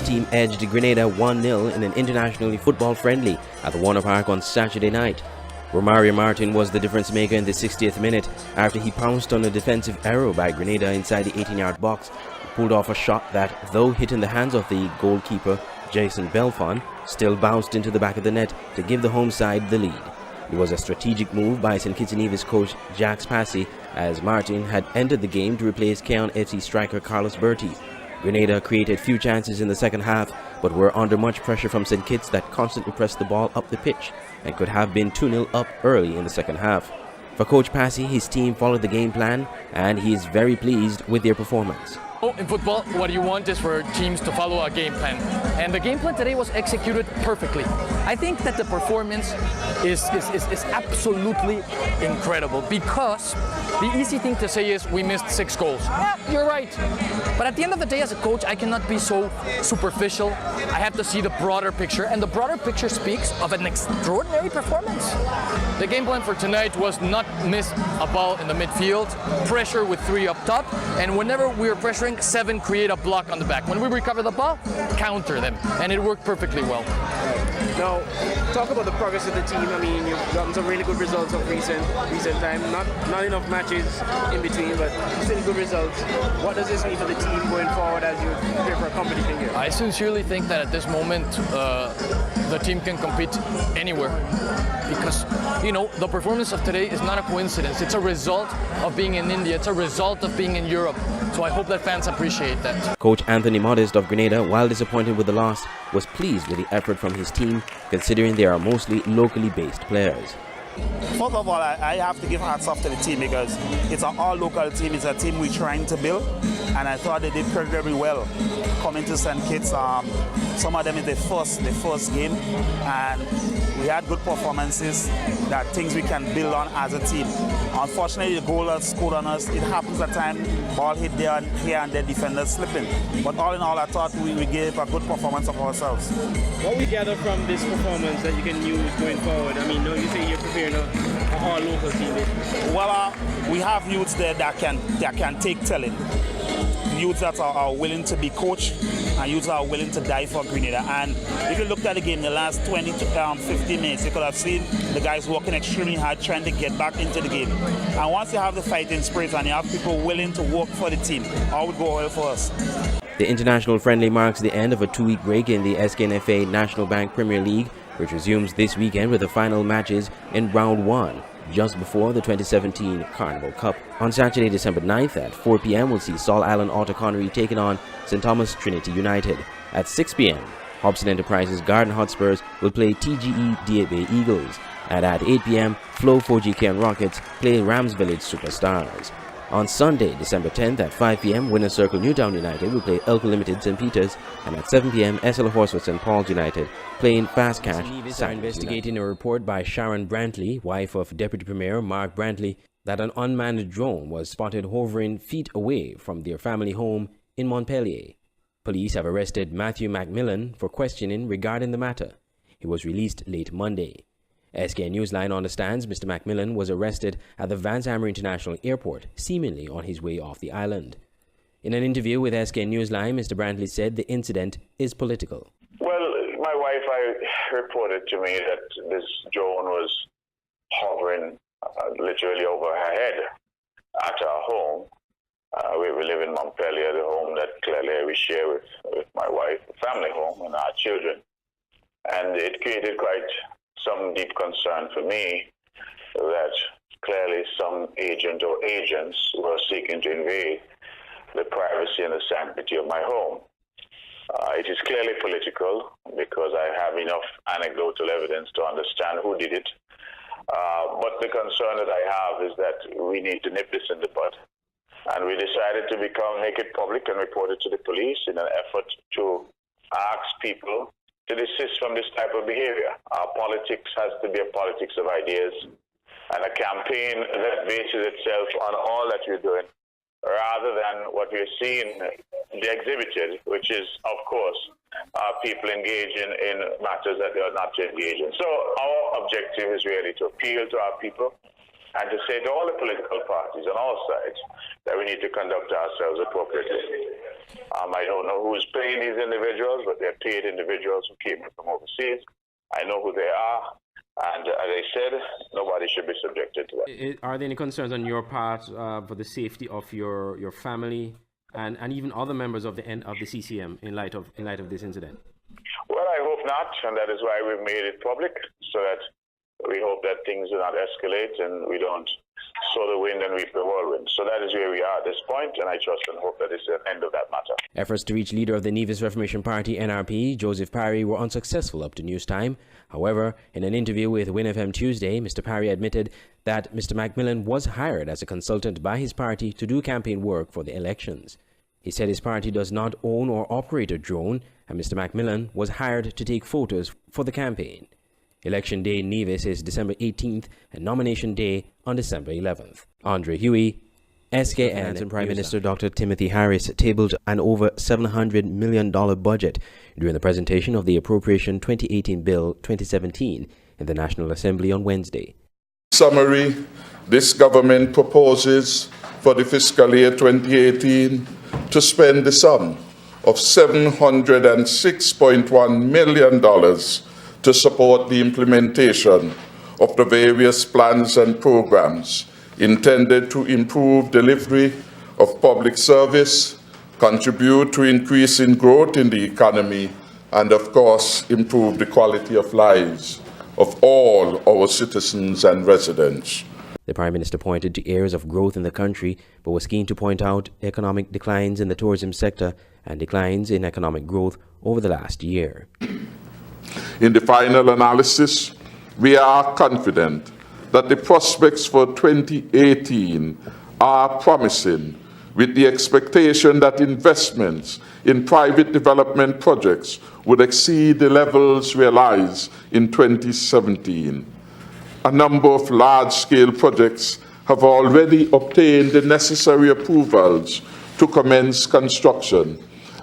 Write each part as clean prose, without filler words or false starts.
Team edged Grenada 1-0 in an internationally football friendly at the Warner Park on Saturday night. Romario Martin was the difference maker in the 60th minute after he pounced on a defensive error by Grenada inside the 18-yard box. He pulled off a shot that, though hitting the hands of the goalkeeper Jason Belfon, still bounced into the back of the net to give the home side the lead. It was a strategic move by St. Kitts Nevis coach Jacques Passy, as Martin had entered the game to replace Keon FC striker Carlos Bertie. Grenada created few chances in the second half, but were under much pressure from St. Kitts that constantly pressed the ball up the pitch and could have been 2-0 up early in the second half. For Coach Passy, his team followed the game plan and he is very pleased with their performance. In football, what you want is for teams to follow a game plan. And the game plan today was executed perfectly. I think that the performance is absolutely incredible, because the easy thing to say is we missed 6 goals. Yeah, you're right. But at the end of the day, as a coach, I cannot be so superficial. I have to see the broader picture, and the broader picture speaks of an extraordinary performance. The game plan for tonight was not miss a ball in the midfield, pressure with 3 up top, and whenever we were pressuring, 7 create a block on the back. When we recover the ball, counter them, and it worked perfectly well. Now, talk about the progress of the team. I mean, you've gotten some really good results of recent time. Not enough matches in between, but still good results. What does this mean for the team going forward as you prepare for a competition here? I sincerely think that at this moment, the team can compete anywhere, because, you know, the performance of today is not a coincidence. It's a result of being in India. It's a result of being in Europe. So I hope that fans appreciate that. Coach Anthony Modest of Grenada, while disappointed with the loss, was pleased with the effort from his team, considering they are mostly locally based players. First of all, I have to give hats off to the team, because it's an all-local team. It's a team we're trying to build, and I thought they did very well coming to St. Kitts. Some of them is the first game, and we had good performances, that things we can build on as a team. Unfortunately, the goal that scored on us, it happens at times, ball hit there and here and there, defenders slipping. But all in all, I thought we gave a good performance of ourselves. What we gather from this performance that you can use going forward? I mean, you say you're preparing an all-local team. Well, we have youths there that can take telling. Youths that are willing to be coached, and youths that are willing to die for Grenada. And if you looked at the game in the last 20 to 15 minutes, you could have seen the guys working extremely hard trying to get back into the game. And once you have the fighting spirit and you have people willing to work for the team, all would go well for us. The international friendly marks the end of a 2-week break in the SKNFA National Bank Premier League, which resumes this weekend with the final matches in round 1, just before the 2017 Carnival Cup. On Saturday, December 9th at 4 p.m, we'll see Sol Allen Auto Connery taking on St. Thomas Trinity United. At 6 p.m, Hobson Enterprises Garden Hotspurs will play TGE DAB Eagles. And at 8 p.m, Flow 4GK Rockets play Rams Village Superstars. On Sunday, December 10th at 5 p.m, Winners Circle Newtown United will play Elko Limited St. Peters, and at 7 p.m, SL Horsford St. Paul's United playing Fast Cash. Are investigating a report by Sharon Brantley, wife of Deputy Premier Mark Brantley, that an unmanned drone was spotted hovering feet away from their family home in Montpellier. Police have arrested Matthew Macmillan for questioning regarding the matter. He was released late Monday. SK Newsline understands Mr. Macmillan was arrested at the Vance Hammer International Airport, seemingly on his way off the island. In an interview with SK Newsline, Mr. Brantley said the incident is political. Well, my wife reported to me that this drone was hovering literally over her head at our home. We live in Montpellier, the home that clearly we share with my wife, the family home, and our children. And it created quite some deep concern for me that clearly some agent or agents were seeking to invade the privacy and the sanctity of my home. It is clearly political, because I have enough anecdotal evidence to understand who did it. But the concern that I have is that we need to nip this in the bud. And we decided to make it public and report it to the police in an effort to ask people to desist from this type of behavior. Our politics has to be a politics of ideas, and a campaign that bases itself on all that you're doing, rather than than what we're seeing be exhibited, which is, of course, people engaging in matters that they are not to engage in. So our objective is really to appeal to our people and to say to all the political parties on all sides that we need to conduct ourselves appropriately. I don't know who's paying these individuals, but they're paid individuals who came from overseas. I know who they are, and as I said, nobody should be subjected to that. Are there any concerns on your part for the safety of your family and even other members of the CCM in light of this incident? Well, I hope not, and that is why we've made it public, so that we hope that things do not escalate and we don't sow the wind and reap the whirlwind. So that is where we are at this point, and I trust and hope that it's the end of that matter. Efforts to reach leader of the Nevis Reformation Party, NRP, Joseph Parry, were unsuccessful up to news time. However, in an interview with WinFM Tuesday, Mr. Parry admitted that Mr. Macmillan was hired as a consultant by his party to do campaign work for the elections. He said his party does not own or operate a drone, and Mr. Macmillan was hired to take photos for the campaign. Election day in Nevis is December 18th and nomination day on December 11th. Andre Huey, SKN, and Prime Minister Dr. Timothy Harris tabled an over $700 million budget during the presentation of the Appropriation 2018 Bill 2017 in the National Assembly on Wednesday. Summary, this government proposes for the fiscal year 2018 to spend the sum of $706.1 million to support the implementation of the various plans and programs intended to improve delivery of public service, contribute to increasing growth in the economy, and of course, improve the quality of lives of all our citizens and residents. The Prime Minister pointed to areas of growth in the country, but was keen to point out economic declines in the tourism sector and declines in economic growth over the last year. In the final analysis, we are confident that the prospects for 2018 are promising, with the expectation that investments in private development projects would exceed the levels realized in 2017. A number of large-scale projects have already obtained the necessary approvals to commence construction,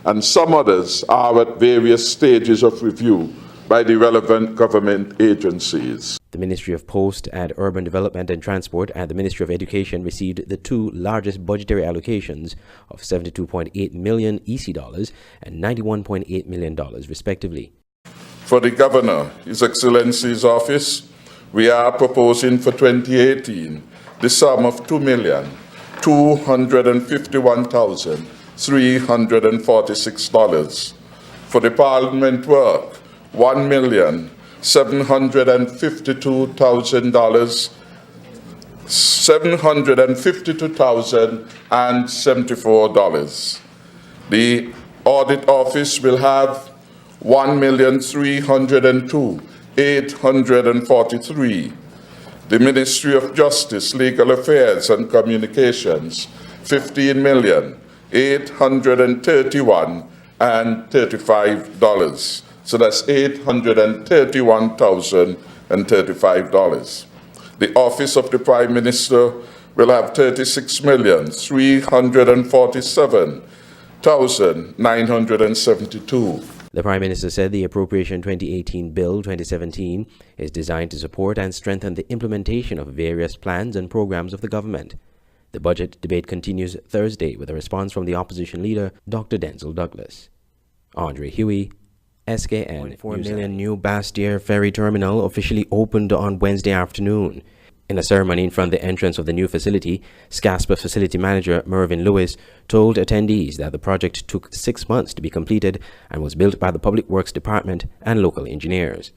and some others are at various stages of review by the relevant government agencies. The Ministry of Post and Urban Development and Transport and the Ministry of Education received the two largest budgetary allocations of $72.8 million EC dollars and $91.8 million respectively. For the Governor, His Excellency's office, we are proposing for 2018 the sum of $2,251,346. For the Parliament work, $752,074. The Audit Office will have $1,302,843. The Ministry of Justice, Legal Affairs and Communications, $15,831,35. So that's $831,035. The Office of the Prime Minister will have $36,347,972. The Prime Minister said the Appropriation 2018 Bill 2017 is designed to support and strengthen the implementation of various plans and programs of the government. The budget debate continues Thursday with a response from the opposition leader, Dr. Denzil Douglas. Andre Huey, SKN. 4 million new Bastyr ferry terminal officially opened on Wednesday afternoon. In a ceremony in front of the entrance of the new facility, SCASPA facility manager Mervyn Lewis told attendees that the project took 6 months to be completed and was built by the Public Works Department and local engineers.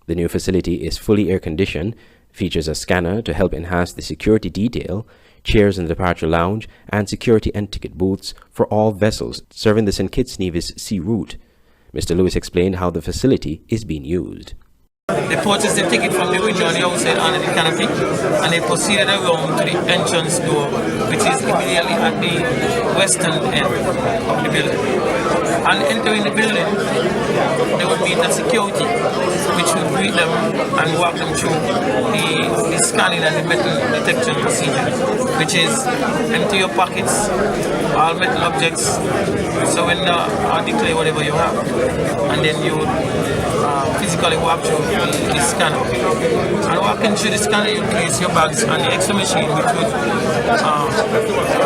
The new facility is fully air-conditioned, features a scanner to help enhance the security detail, chairs in the departure lounge, and security and ticket booths for all vessels serving the St. Kitts Nevis sea route. Mr. Lewis explained how the facility is being used. They purchased the ticket from the window on the outside under the canopy, and they proceeded around to the entrance door, which is immediately at the western end of the building. and entering the building, they would meet a security, which would greet them and walk them through the scanning and the metal detection procedure, which is empty your pockets, all metal objects, so when I'll declare whatever you have, and then you would physically walk through the scanner. And walking through the scanner, you place your bags on the X-ray machine, which would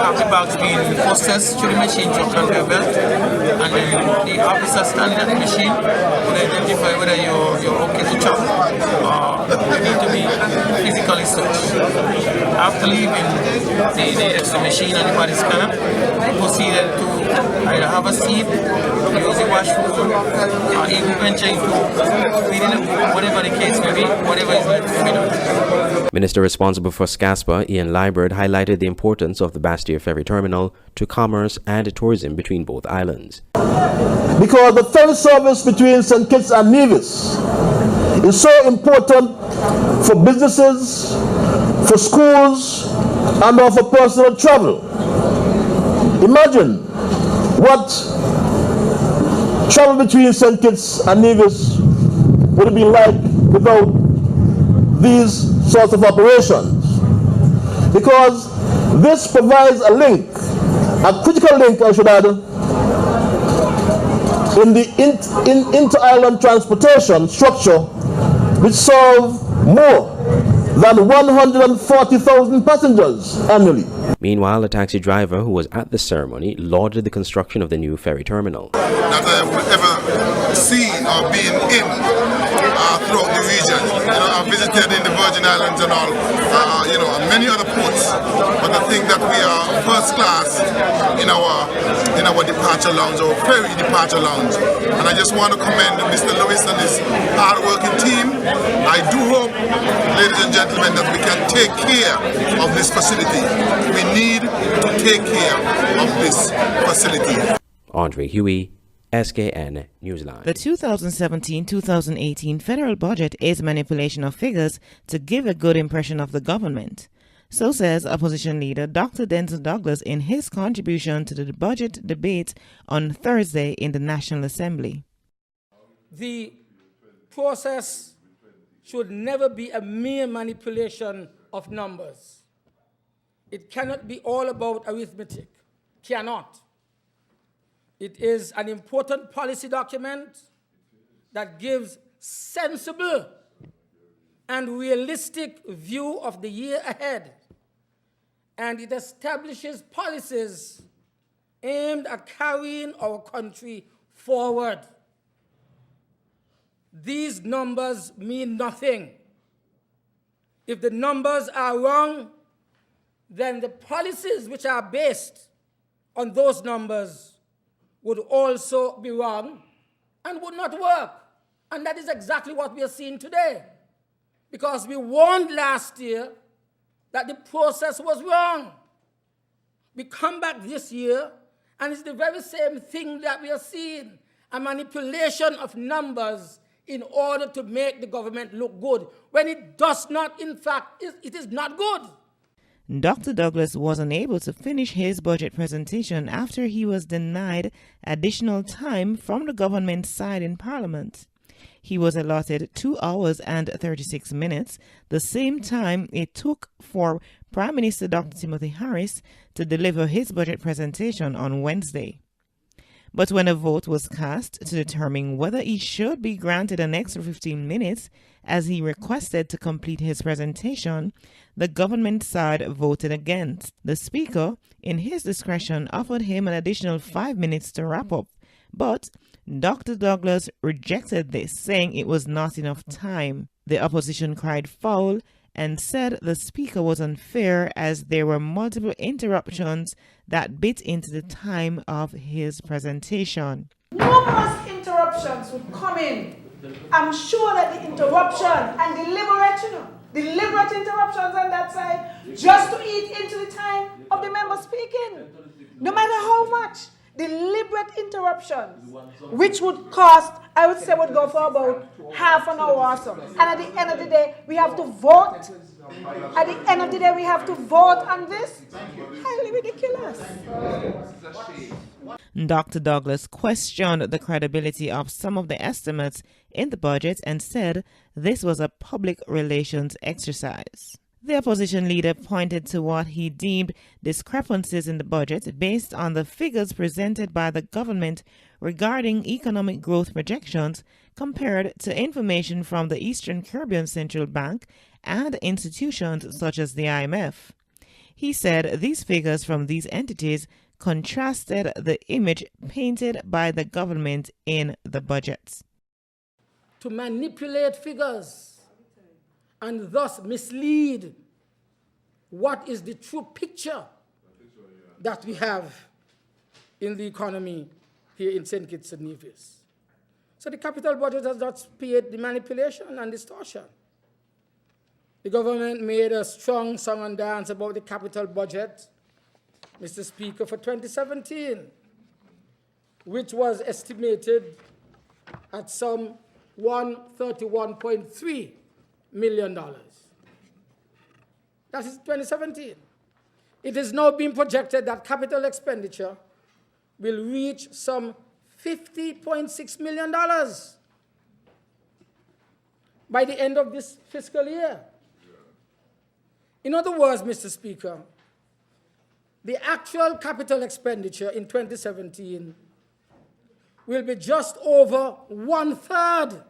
have the bags being processed through the machine to a conveyor belt, and then the officer standing at the machine will identify whether you're okay to chop or you need to be physically searched. After leaving the X-ray machine and the body scanner, you proceeded to either have a seat, use the washroom, or even venture into reading a book, whatever the case may be, whatever is left to be done. Minister responsible for SCASPA, Ian Liburd, highlighted the importance of the Bastia Ferry Terminal to commerce and tourism between both islands. Because the ferry service between St. Kitts and Nevis is so important for businesses, for schools, and for personal travel. Imagine what travel between St. Kitts and Nevis would have been like without these sorts of operations. Because this provides a link, a critical link, I should add, in the inter-island transportation structure, which serve more than 140,000 passengers annually. Meanwhile, a taxi driver who was at the ceremony lauded the construction of the new ferry terminal. That I would ever see or been in throughout the region. I've visited in the Virgin Islands and all, and many other ports. But I think that we are first class in our departure lounge, our ferry departure lounge. And I just want to commend Mr. Lewis and his hard-working team. I do hope, ladies and gentlemen, that we can take care of this facility. We need to take care of this facility. Andre Huey, SKN Newsline. The 2017-2018 federal budget is manipulation of figures to give a good impression of the government. So says opposition leader Dr. Denzel Douglas in his contribution to the budget debate on Thursday in the National Assembly. The process should never be a mere manipulation of numbers. It cannot be all about arithmetic. Cannot. It is an important policy document that gives sensible and realistic view of the year ahead, and it establishes policies aimed at carrying our country forward. These numbers mean nothing. If the numbers are wrong, then the policies which are based on those numbers would also be wrong and would not work. And that is exactly what we are seeing today. Because we warned last year that the process was wrong. We come back this year, and it's the very same thing that we are seeing, a manipulation of numbers in order to make the government look good, when it does not, in fact, it is not good. Dr. Douglas was unable to finish his budget presentation after he was denied additional time from the government side in Parliament. He was allotted 2 hours and 36 minutes, the same time it took for Prime Minister Dr. Timothy Harris to deliver his budget presentation on Wednesday. But when a vote was cast to determine whether he should be granted an extra 15 minutes, as he requested to complete his presentation, the government side voted against. The Speaker, in his discretion, offered him an additional 5 minutes to wrap up, but Dr. Douglas rejected this, saying it was not enough time. The opposition cried foul and said the Speaker was unfair as there were multiple interruptions that bit into the time of his presentation. Numerous interruptions would come in. I'm sure that the interruption and deliberate interruptions on that side, just to eat into the time of the member speaking, no matter how much. Deliberate interruptions, which would cost, I would say, would go for about half an hour or so. And at the end of the day, we have to vote. At the end of the day, we have to vote on this. Highly ridiculous. Dr. Douglas questioned the credibility of some of the estimates in the budget and said this was a public relations exercise. The opposition leader pointed to what he deemed discrepancies in the budget based on the figures presented by the government regarding economic growth projections compared to information from the Eastern Caribbean Central Bank and institutions such as the IMF. He said these figures from these entities contrasted the image painted by the government in the budgets. To manipulate figures and thus mislead what is the true picture that we have in the economy here in St. Kitts and Nevis. So the capital budget has not spared the manipulation and distortion. The government made a strong song and dance about the capital budget, Mr. Speaker, for 2017, which was estimated at some $131.3 million. That is 2017. It is now being projected that capital expenditure will reach some $50.6 million by the end of this fiscal year. In other words, Mr. Speaker, the actual capital expenditure in 2017 will be just over 1/3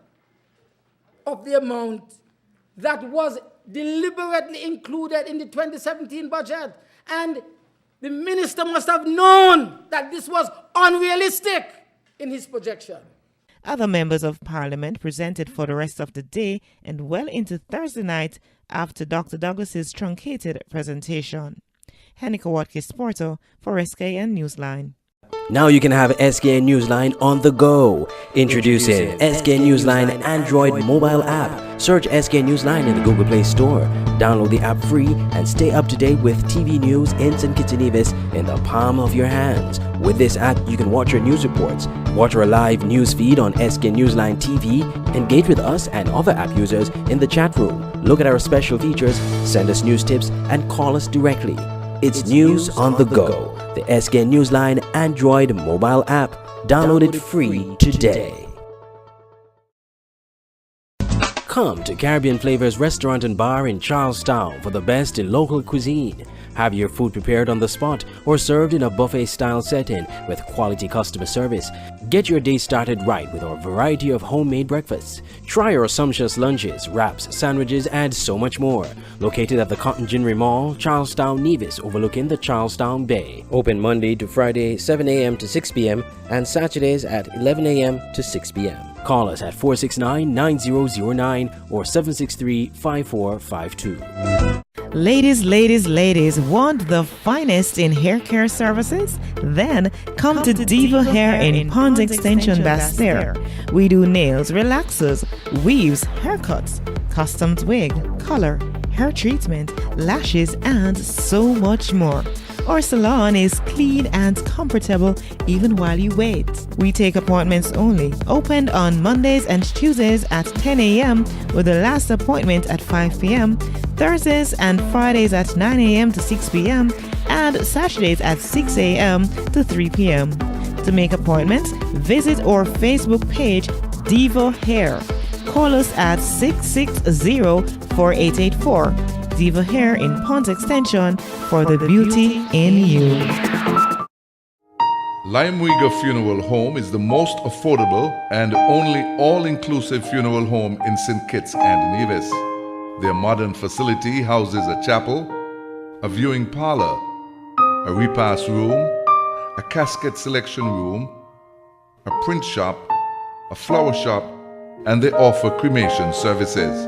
of the amount that was deliberately included in the 2017 budget. And the minister must have known that this was unrealistic in his projection. Other members of parliament presented for the rest of the day and well into Thursday night after Dr. Douglas's truncated presentation. Henika Watkins-Porto for SKN Newsline. Now you can have SKN Newsline on the go. Introducing SKN Newsline Android mobile app. Search SKN Newsline in the Google Play Store. Download the app free and stay up to date with TV news in St. Kitts and Nevis in the palm of your hands. With this app, you can watch our news reports, watch our live news feed on SKN Newsline TV, engage with us and other app users in the chat room, look at our special features, send us news tips, and call us directly. It's news on the go. The SKN Newsline Android mobile app. Download it free today. Come to Caribbean Flavors Restaurant and Bar in Charlestown for the best in local cuisine. Have your food prepared on the spot or served in a buffet-style setting with quality customer service. Get your day started right with our variety of homemade breakfasts. Try our sumptuous lunches, wraps, sandwiches, and so much more. Located at the Cotton Ginnery Mall, Charlestown, Nevis, overlooking the Charlestown Bay. Open Monday to Friday, 7 a.m. to 6 p.m. and Saturdays at 11 a.m. to 6 p.m. Call us at 469-9009 or 763-5452. Ladies, want the finest in hair care services? Then come to Diva Hair in Pond Extension, Basse-Terre. We do nails, relaxers, weaves, haircuts, customs wig, color, hair treatment, lashes, and so much more. Our salon is clean and comfortable even while you wait. We take appointments only. Opened on Mondays and Tuesdays at 10 a.m. with the last appointment at 5 p.m. Thursdays and Fridays at 9 a.m. to 6 p.m. and Saturdays at 6 a.m. to 3 p.m. To make appointments, visit our Facebook page, Diva Hair. Call us at 660-4884. Diva Hair in Ponds Extension for the beauty in you. Limeweger Funeral Home is the most affordable and only all-inclusive funeral home in St. Kitts and Nevis. Their modern facility houses a chapel, a viewing parlor, a repast room, a casket selection room, a print shop, a flower shop, and they offer cremation services.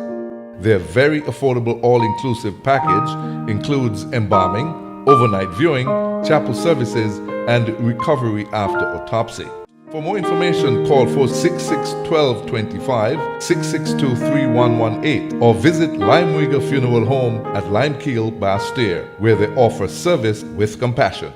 Their very affordable all-inclusive package includes embalming, overnight viewing, chapel services, and recovery after autopsy. For more information, call 466-1225, 662-3118, or visit Limeweger Funeral Home at Limekeel, Basse-Terre, where they offer service with compassion.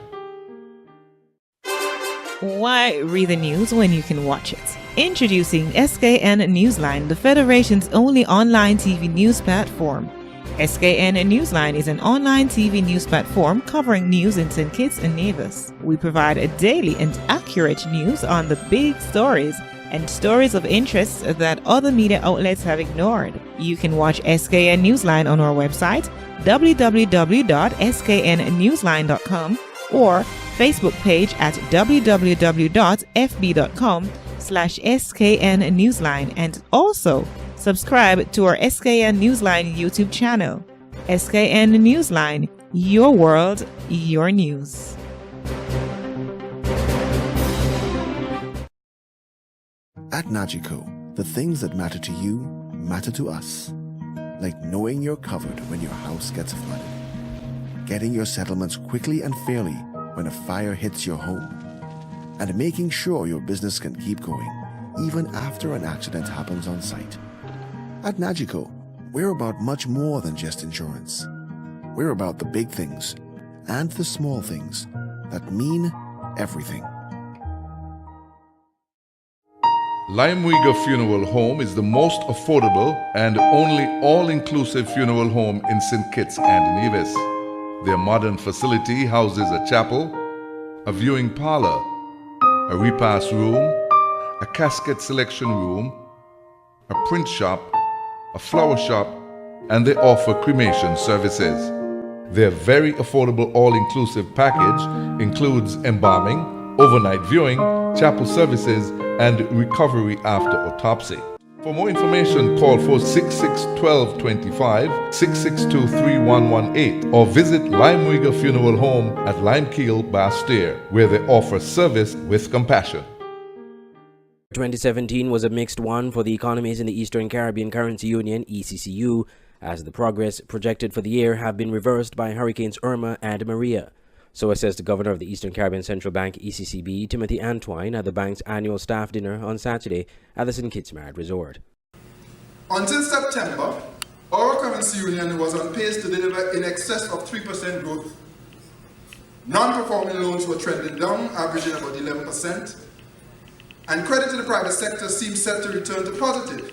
Why read the news when you can watch it? Introducing SKN Newsline, the Federation's only online TV news platform. SKN Newsline is an online TV news platform covering news in St. Kitts and Nevis. We provide a daily and accurate accurate news on the big stories and stories of interest that other media outlets have ignored. You can watch SKN Newsline on our website, www.sknnewsline.com, or Facebook page at www.fb.com/SKN Newsline, and also subscribe to our SKN Newsline YouTube channel. SKN Newsline, your world, your news. At Nagico, the things that matter to you matter to us. Like knowing you're covered when your house gets flooded, getting your settlements quickly and fairly when a fire hits your home, and making sure your business can keep going even after an accident happens on site. At Nagico, we're about much more than just insurance. We're about the big things and the small things that mean everything. Limeweger Funeral Home is the most affordable and only all-inclusive funeral home in St. Kitts and Nevis. Their modern facility houses a chapel, a viewing parlor, a repast room, a casket selection room, a print shop, a flower shop, and they offer cremation services. Their very affordable all-inclusive package includes embalming, overnight viewing, chapel services, and recovery after autopsy. For more information, call 466-1225, 662-3118, or visit Limeweger Funeral Home at Limekeel, Bastair, where they offer service with compassion. 2017 was a mixed one for the economies in the Eastern Caribbean Currency Union, ECCU, as the progress projected for the year have been reversed by Hurricanes Irma and Maria. So assessed the governor of the Eastern Caribbean Central Bank, ECCB, Timothy Antwine, at the bank's annual staff dinner on Saturday at the St. Kitts Marriott Resort. Until September, our currency union was on pace to deliver in excess of 3% growth. Non-performing loans were trending down, averaging about 11%, and credit to the private sector seems set to return to positive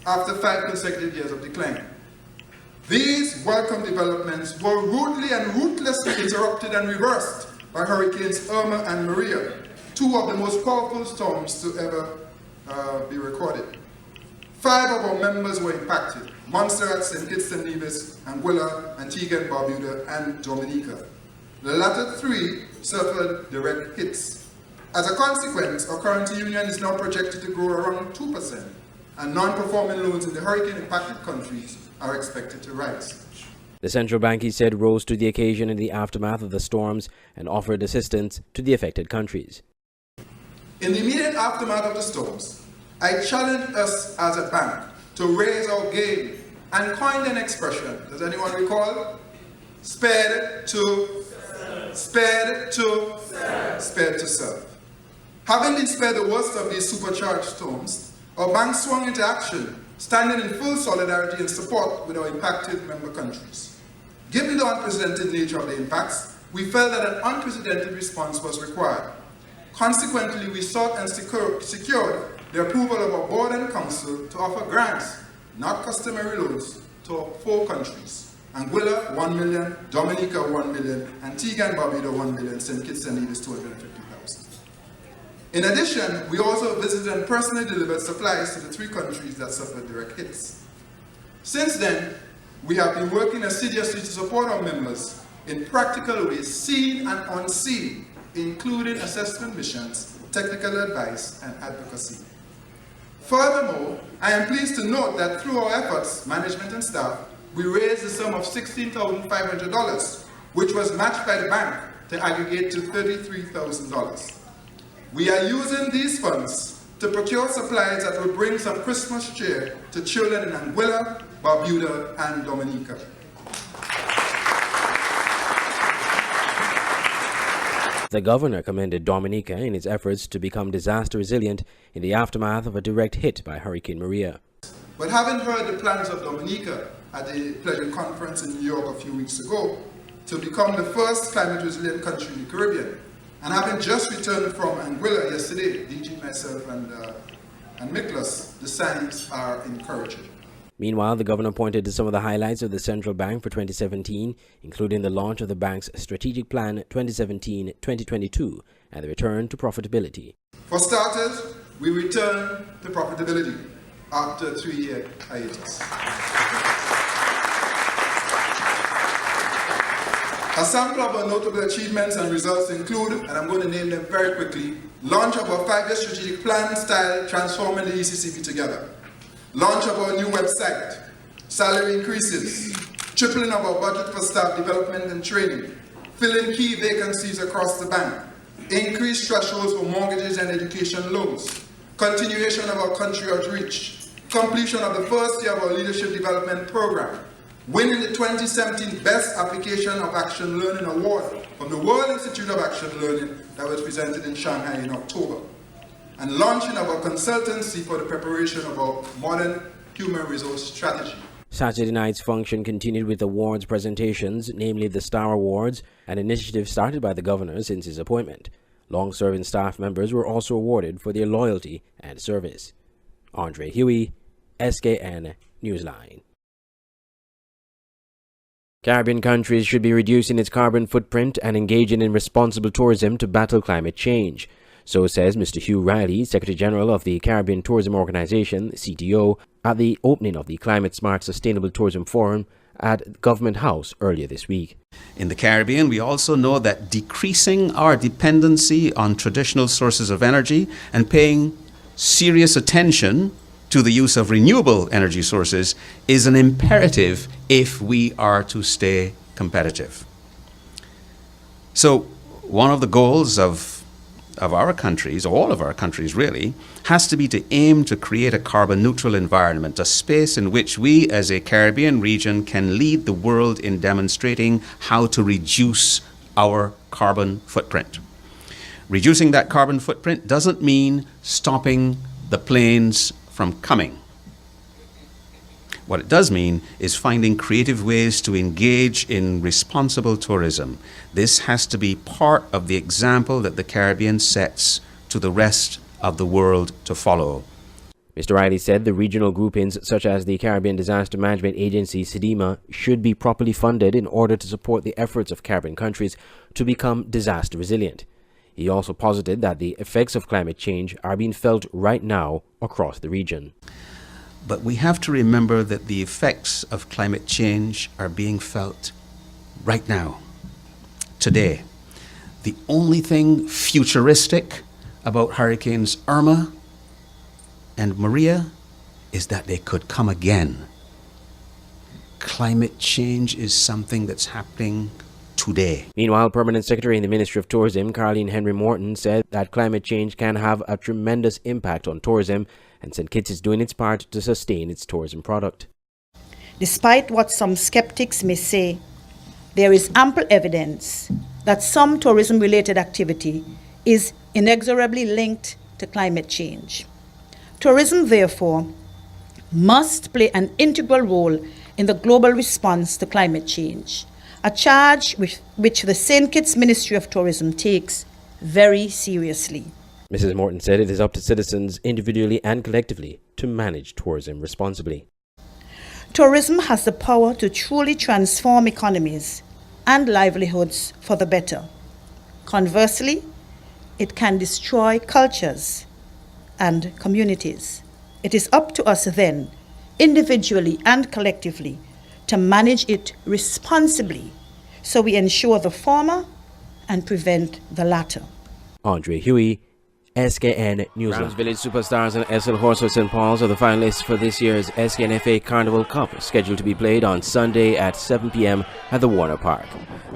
after 5 consecutive years of decline. These welcome developments were rudely and ruthlessly interrupted and reversed by Hurricanes Irma and Maria, two of the most powerful storms to ever be recorded. 5 of our members were impacted: Montserrat, St. Kitts and Nevis, Anguilla, Antigua and Barbuda, and Dominica. The latter 3 suffered direct hits. As a consequence, our currency union is now projected to grow around 2%, and non-performing loans in the hurricane-impacted countries are expected to rise. The central bank, he said, rose to the occasion in the aftermath of the storms and offered assistance to the affected countries. In the immediate aftermath of the storms, I challenge us as a bank to raise our game and coin an expression. Does anyone recall? Spared to serve. Having been spared the worst of these supercharged storms, our bank swung into action, standing in full solidarity and support with our impacted member countries. Given the unprecedented nature of the impacts, we felt that an unprecedented response was required. Consequently, we sought and secured the approval of our board and council to offer grants, not customary loans, to 4 countries: Anguilla, 1 million, Dominica, 1 million, Antigua and Barbuda, 1 million, St. Kitts and Nevis, 250,000. In addition, we also visited and personally delivered supplies to the 3 countries that suffered direct hits. Since then, we have been working assiduously to support our members in practical ways, seen and unseen, including assessment missions, technical advice, and advocacy. Furthermore, I am pleased to note that through our efforts, management and staff, we raised the sum of $16,500, which was matched by the bank to aggregate to $33,000. We are using these funds to procure supplies that will bring some Christmas cheer to children in Anguilla, Barbuda, and Dominica. The governor commended Dominica in its efforts to become disaster resilient in the aftermath of a direct hit by Hurricane Maria. But having heard the plans of Dominica at the Pledging Conference in New York a few weeks ago to become the first climate resilient country in the Caribbean, and having just returned from Anguilla yesterday, DG, myself, and Miklas, the signs are encouraging. Meanwhile, the governor pointed to some of the highlights of the central bank for 2017, including the launch of the bank's Strategic Plan 2017-2022 and the return to profitability. For starters, we return to profitability after a 3-year hiatus. A sample of our notable achievements and results include, and I'm going to name them very quickly, launch of our 5-year strategic plan style transforming the ECCB together, launch of our new website, salary increases, tripling of our budget for staff development and training, filling key vacancies across the bank, increased thresholds for mortgages and education loans, continuation of our country outreach, completion of the first year of our leadership development program, winning the 2017 Best Application of Action Learning Award from the World Institute of Action Learning that was presented in Shanghai in October, and launching of our consultancy for the preparation of our modern human resource strategy. Saturday night's function continued with awards presentations, namely the Star Awards, an initiative started by the governor since his appointment. Long-serving staff members were also awarded for their loyalty and service. Andre Huey, SKN Newsline. Caribbean countries should be reducing its carbon footprint and engaging in responsible tourism to battle climate change. So says Mr. Hugh Riley, Secretary General of the Caribbean Tourism Organization, CTO, at the opening of the Climate Smart Sustainable Tourism Forum at Government House earlier this week. In the Caribbean, we also know that decreasing our dependency on traditional sources of energy and paying serious attention to the use of renewable energy sources is an imperative if we are to stay competitive. So one of the goals of our countries, all of our countries really, has to be to aim to create a carbon neutral environment, a space in which we as a Caribbean region can lead the world in demonstrating how to reduce our carbon footprint. Reducing that carbon footprint doesn't mean stopping the planes from coming. What it does mean is finding creative ways to engage in responsible tourism. This has to be part of the example that the Caribbean sets to the rest of the world to follow. Mr. Riley said the regional groupings such as the Caribbean Disaster Management Agency, CDMA, should be properly funded in order to support the efforts of Caribbean countries to become disaster resilient. He also posited that the effects of climate change are being felt right now across the region. But we have to remember that the effects of climate change are being felt right now, today. The only thing futuristic about Hurricanes Irma and Maria is that they could come again. Climate change is something that's happening today. Meanwhile, Permanent Secretary in the Ministry of Tourism, Caroline Henry Morton, said that climate change can have a tremendous impact on tourism, and St. Kitts is doing its part to sustain its tourism product. Despite what some skeptics may say, there is ample evidence that some tourism-related activity is inexorably linked to climate change. Tourism, therefore, must play an integral role in the global response to climate change, a charge which the St. Kitts Ministry of Tourism takes very seriously. Mrs. Morton said it is up to citizens individually and collectively to manage tourism responsibly. Tourism has the power to truly transform economies and livelihoods for the better. Conversely, it can destroy cultures and communities. It is up to us then, individually and collectively, to manage it responsibly so we ensure the former and prevent the latter. Andre Huey, SKN Newsline. Rams Village Superstars and SL Horsford St. Paul's are the finalists for this year's SKNFA Carnival Cup, scheduled to be played on Sunday at 7 p.m. at the Warner Park.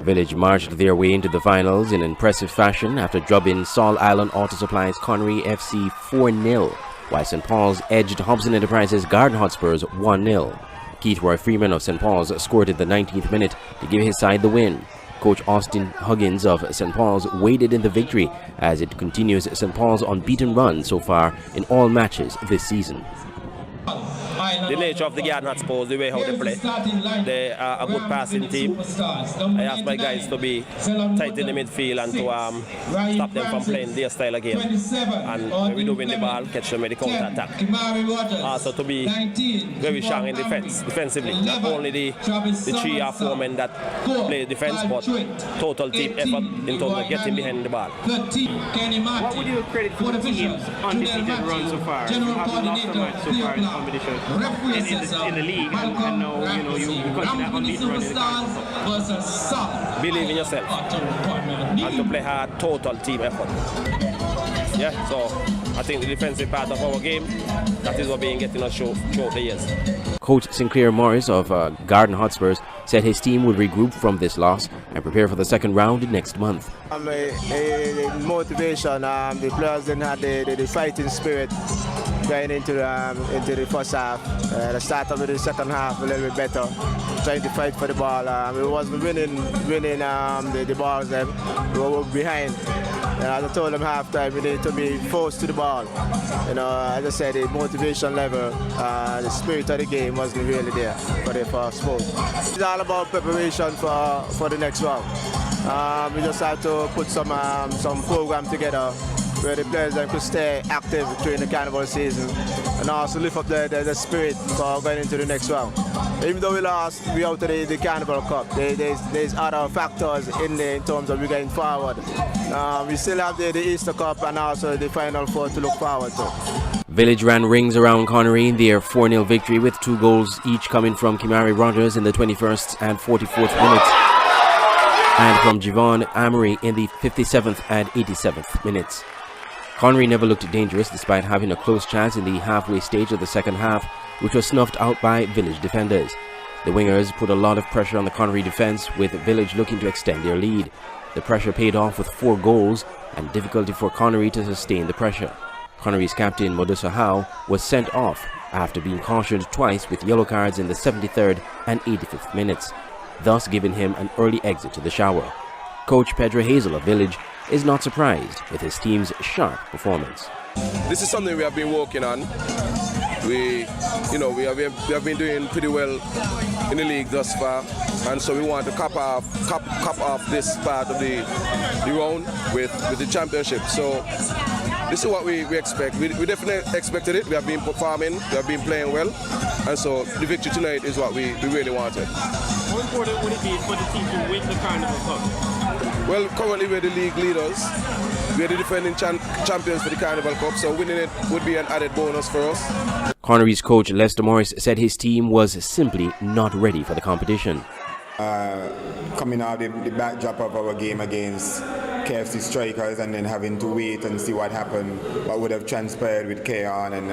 Village marched their way into the finals in impressive fashion after drubbing Sol Island Auto Supply's Connery FC 4-0, while St. Paul's edged Hobson Enterprises Garden Hotspurs 1-0. Keith Roy Freeman of St. Paul's scored at the 19th minute to give his side the win. Coach Austin Huggins of St. Paul's waded in the victory as it continues St. Paul's unbeaten run so far in all matches this season. I the nature of the Garden Hotspurs, the way how they play. They are a good passing team. I ask my guys to be tight in the midfield and to stop them from playing their style of game. And when we do win the ball, catch them with the counter attack. Also to be very strong in defensively. Not only the 3 or 4 men that play defense, but total team effort in terms of getting behind the ball. What would you credit for the team's undefeated run so far? You haven't lost a match so far in the competition in the league, and now you continue that unbeaten run in the Cup. Believe in yourself and to play hard, total team effort. Yeah, so I think the defensive part of our game, that is what being getting us throughout the years. Coach Sinclair Morris of Garden Hotspurs said his team would regroup from this loss and prepare for the second round next month. Motivation, the players didn't have the fighting spirit going into the first half. The start of the second half a little bit better, trying to fight for the ball. It wasn't winning the balls. We were behind. As I told them half-time, we need to be forced to the ball. As I said, the motivation level, the spirit of the game wasn't really there for sports. It's all about preparation for the next round. We just have to put some program together where the players could stay active during the carnival season and also lift up the spirit for going into the next round. Even though we lost, we out of the Carnival Cup. There's other factors in there in terms of we going forward. We still have the Easter Cup and also the Final Four to look forward to. Village ran rings around Connery in their 4-0 victory with 2 goals each coming from Kimari Rogers in the 21st and 44th minutes and from Javon Amory in the 57th and 87th minutes. Connery never looked dangerous despite having a close chance in the halfway stage of the second half, which was snuffed out by Village defenders. The wingers put a lot of pressure on the Connery defense, with Village looking to extend their lead. The pressure paid off with 4 goals and difficulty for Connery to sustain the pressure. Connery's captain Modusa Howe was sent off after being cautioned twice with yellow cards in the 73rd and 85th minutes, thus giving him an early exit to the shower. Coach Pedro Hazel of Village is not surprised with his team's sharp performance. This is something we have been working on. We have been doing pretty well in the league thus far, and so we want to cap off this part of the round with the championship. So this is what we expect. We definitely expected it. We have been performing, we have been playing well, and so the victory tonight is what we really wanted. How important would it be for the team to win the Carnival Cup? Well, currently we're the league leaders. We're the defending champions for the Carnival Cup, so winning it would be an added bonus for us. Connery's coach Lester Morris said his team was simply not ready for the competition. Coming out the backdrop of our game against KFC Strikers and then having to wait and see what happened, what would have transpired with K-On and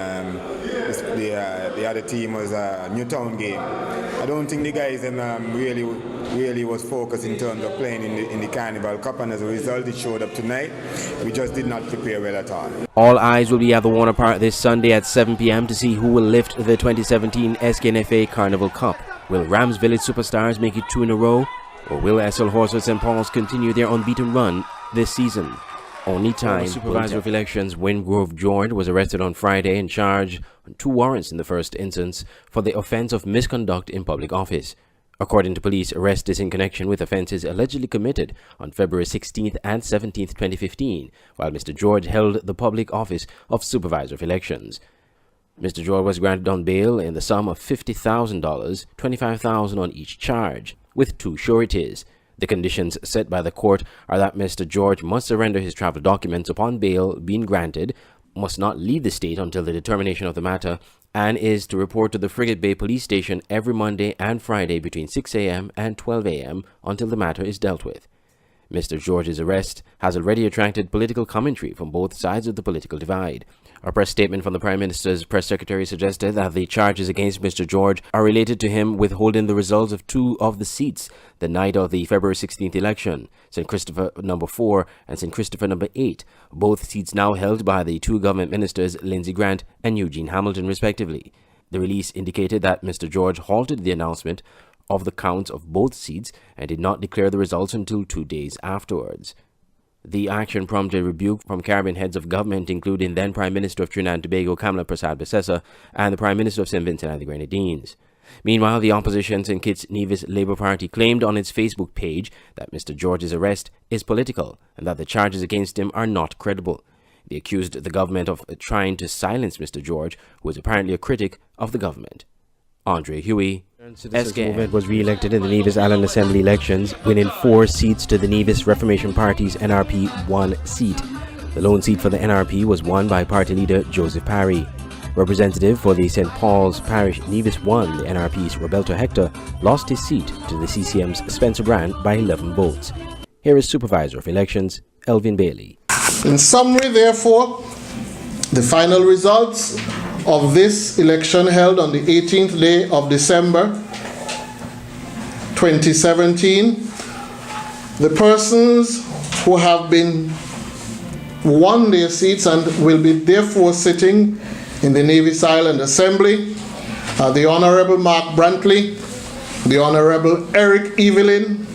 the other team was a Newtown game. I don't think the guys really was focused in terms of playing in the Carnival Cup, and as a result it showed up tonight. We just did not prepare well at all. All eyes will be at the Warner Park this Sunday at 7 p.m. to see who will lift the 2017 SKNFA Carnival Cup. Will Rams Village Superstars make it 2 in a row, or will SL Horsford St. Paul's continue their unbeaten run this season? Only time. Supervisor of Elections Wingrove George was arrested on Friday and charged on 2 warrants in the first instance for the offense of misconduct in public office. According to police, arrest is in connection with offences allegedly committed on February 16th and 17th, 2015, while Mr. George held the public office of Supervisor of Elections. Mr. George was granted on bail in the sum of $50,000, $25,000 on each charge, with 2 sureties. The conditions set by the court are that Mr. George must surrender his travel documents upon bail being granted, must not leave the state until the determination of the matter, and is to report to the Frigate Bay Police Station every Monday and Friday between 6 a.m. and 12 a.m. until the matter is dealt with. Mr. George's arrest has already attracted political commentary from both sides of the political divide. A press statement from the Prime Minister's press secretary suggested that the charges against Mr. George are related to him withholding the results of 2 of the seats the night of the February 16th election, St. Christopher No. 4 and St. Christopher No. 8, both seats now held by the 2 government ministers Lindsey Grant and Eugene Hamilton respectively. The release indicated that Mr. George halted the announcement of the counts of both seats and did not declare the results until 2 days afterwards. The action prompted rebuke from Caribbean heads of government, including then Prime Minister of Trinidad and Tobago Kamala Persad-Bissessar and the Prime Minister of St. Vincent and the Grenadines. Meanwhile, the opposition St. Kitts Nevis Labour Party claimed on its Facebook page that Mr. George's arrest is political and that the charges against him are not credible. They accused the government of trying to silence Mr. George, who is apparently a critic of the government. Andre Huey, SKN. Movement was re-elected in the Nevis Island Assembly elections, winning 4 seats to the Nevis Reformation Party's NRP 1 seat. The lone seat for the NRP was won by party leader Joseph Parry. Representative for the St. Paul's Parish Nevis 1, the NRP's Roberto Hector, lost his seat to the CCM's Spencer Brand by 11 votes. Here is Supervisor of Elections, Elvin Bailey. In summary, therefore, the final results of this election held on the 18th day of December 2017, the persons who have been won their seats and will be therefore sitting in the Nevis Island Assembly are the Honorable Mark Brantley, the Honorable Eric Evelyn,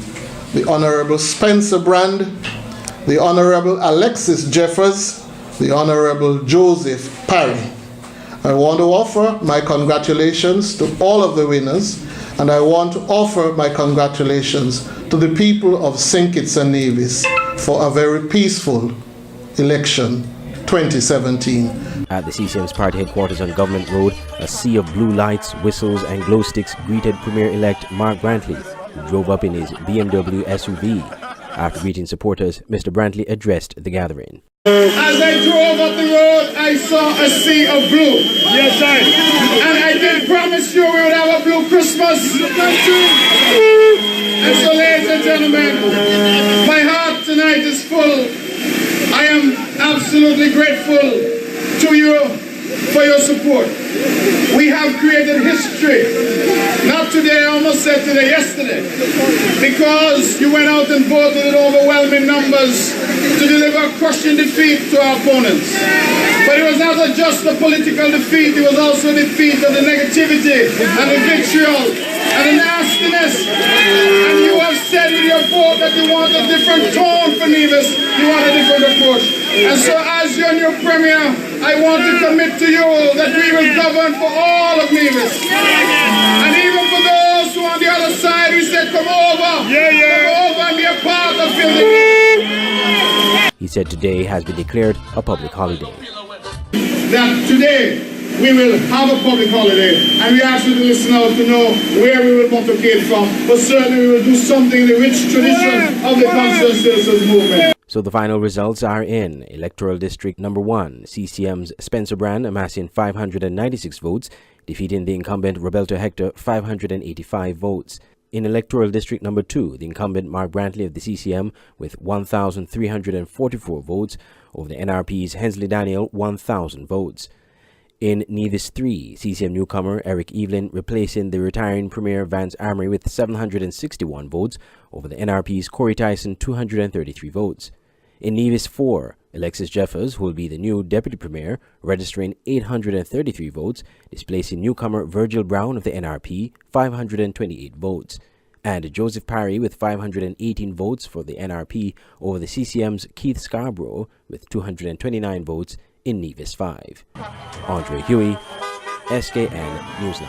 the Honorable Spencer Brand, the Honorable Alexis Jeffers, the Honorable Joseph Parry. I want to offer my congratulations to all of the winners, and I want to offer my congratulations to the people of St. Kitts and Nevis for a very peaceful election 2017. At the CCM's party headquarters on Government Road, a sea of blue lights, whistles and glow sticks greeted Premier-elect Mark Brantley, who drove up in his BMW SUV. After greeting supporters, Mr. Brantley addressed the gathering. As I drove up the road, I saw a sea of blue. Yes, sir. And I did promise you we would have a blue Christmas. And so, ladies and gentlemen, my heart tonight is full. I am absolutely grateful to you for your support. We have created history. Not today, I almost said today, yesterday. Because you went out and voted in overwhelming numbers to deliver crushing defeat to our opponents. But it was not just a political defeat, it was also a defeat of the negativity and the vitriol and the nastiness. And you have said with your vote that you want a different tone for Nevis, you want a different approach. And so as your new Premier, I want to commit to you that we will govern for all of Nevis. And even for those who on the other side who said come over, come over and be a part of building. He said today has been declared a public holiday. That today we will have a public holiday, and we ask you to listen out to know where we will motivate from, but certainly we will do something in the rich tradition of the Concerned Citizens Movement. So the final results are in. Electoral District Number 1, CCM's Spencer Brand amassing 596 votes, defeating the incumbent Roberto Hector 585 votes. In Electoral District Number 2, the incumbent Mark Brantley of the CCM with 1,344 votes over the NRP's Hensley Daniel 1,000 votes. In Nevis 3, CCM newcomer Eric Evelyn replacing the retiring Premier Vance Armory with 761 votes over the NRP's Corey Tyson 233 votes. In Nevis 4, Alexis Jeffers, who will be the new Deputy Premier, registering 833 votes, displacing newcomer Virgil Brown of the NRP 528 votes. And Joseph Parry with 518 votes for the NRP over the CCM's Keith Scarborough with 229 votes in Nevis 5. Andre Huey, SKN Newsline.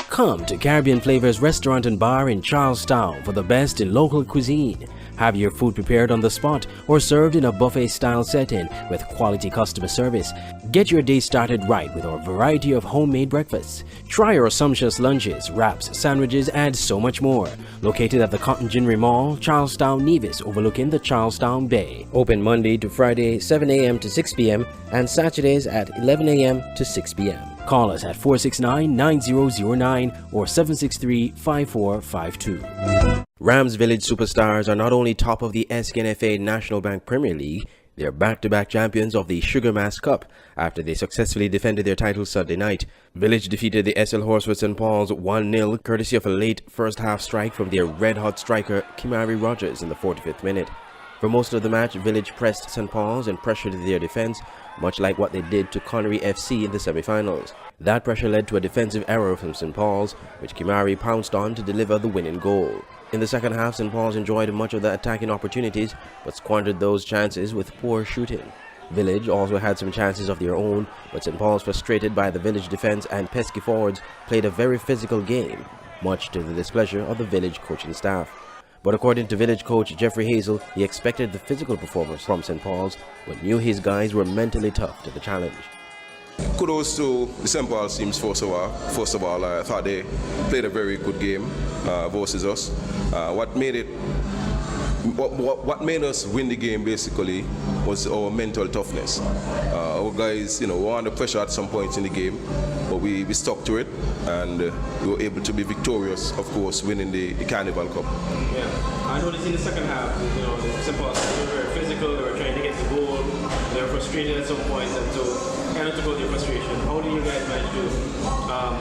Come to Caribbean Flavors Restaurant and Bar in Charlestown for the best in local cuisine. Have your food prepared on the spot or served in a buffet-style setting with quality customer service. Get your day started right with our variety of homemade breakfasts. Try our sumptuous lunches, wraps, sandwiches, and so much more. Located at the Cotton Ginnery Mall, Charlestown, Nevis, overlooking the Charlestown Bay. Open Monday to Friday, 7 a.m. to 6 p.m. and Saturdays at 11 a.m. to 6 p.m. Call us at 469-9009 or 763-5452. Rams Village Superstars are not only top of the SKNFA National Bank Premier League, they are back-to-back champions of the Sugar Mass Cup after they successfully defended their title Sunday night. Village defeated the SL Horswood St. Paul's 1-0 courtesy of a late first-half strike from their red-hot striker Kimari Rogers in the 45th minute. For most of the match, Village pressed St. Paul's and pressured their defense, much like what they did to Connery FC in the semi-finals. That pressure led to a defensive error from St. Paul's, which Kimari pounced on to deliver the winning goal. In the second half, St. Paul's enjoyed much of the attacking opportunities, but squandered those chances with poor shooting. Village also had some chances of their own, but St. Paul's, frustrated by the Village defense and pesky forwards, played a very physical game, much to the displeasure of the Village coaching staff. But according to Village coach Jeffrey Hazel, he expected the physical performance from St. Paul's, but knew his guys were mentally tough to the challenge. Kudos to the St. Paul's teams first of all. I thought they played a very good game versus us. What made us win the game basically was our mental toughness. Our guys, were under pressure at some points in the game, but we stuck to it, and we were able to be victorious, of course, winning the Carnival Cup. Yeah, I noticed in the second half, the St. Paul's were very physical, they were trying to get the goal, they were frustrated at some points, and so kind of took out their frustration. How do you guys manage to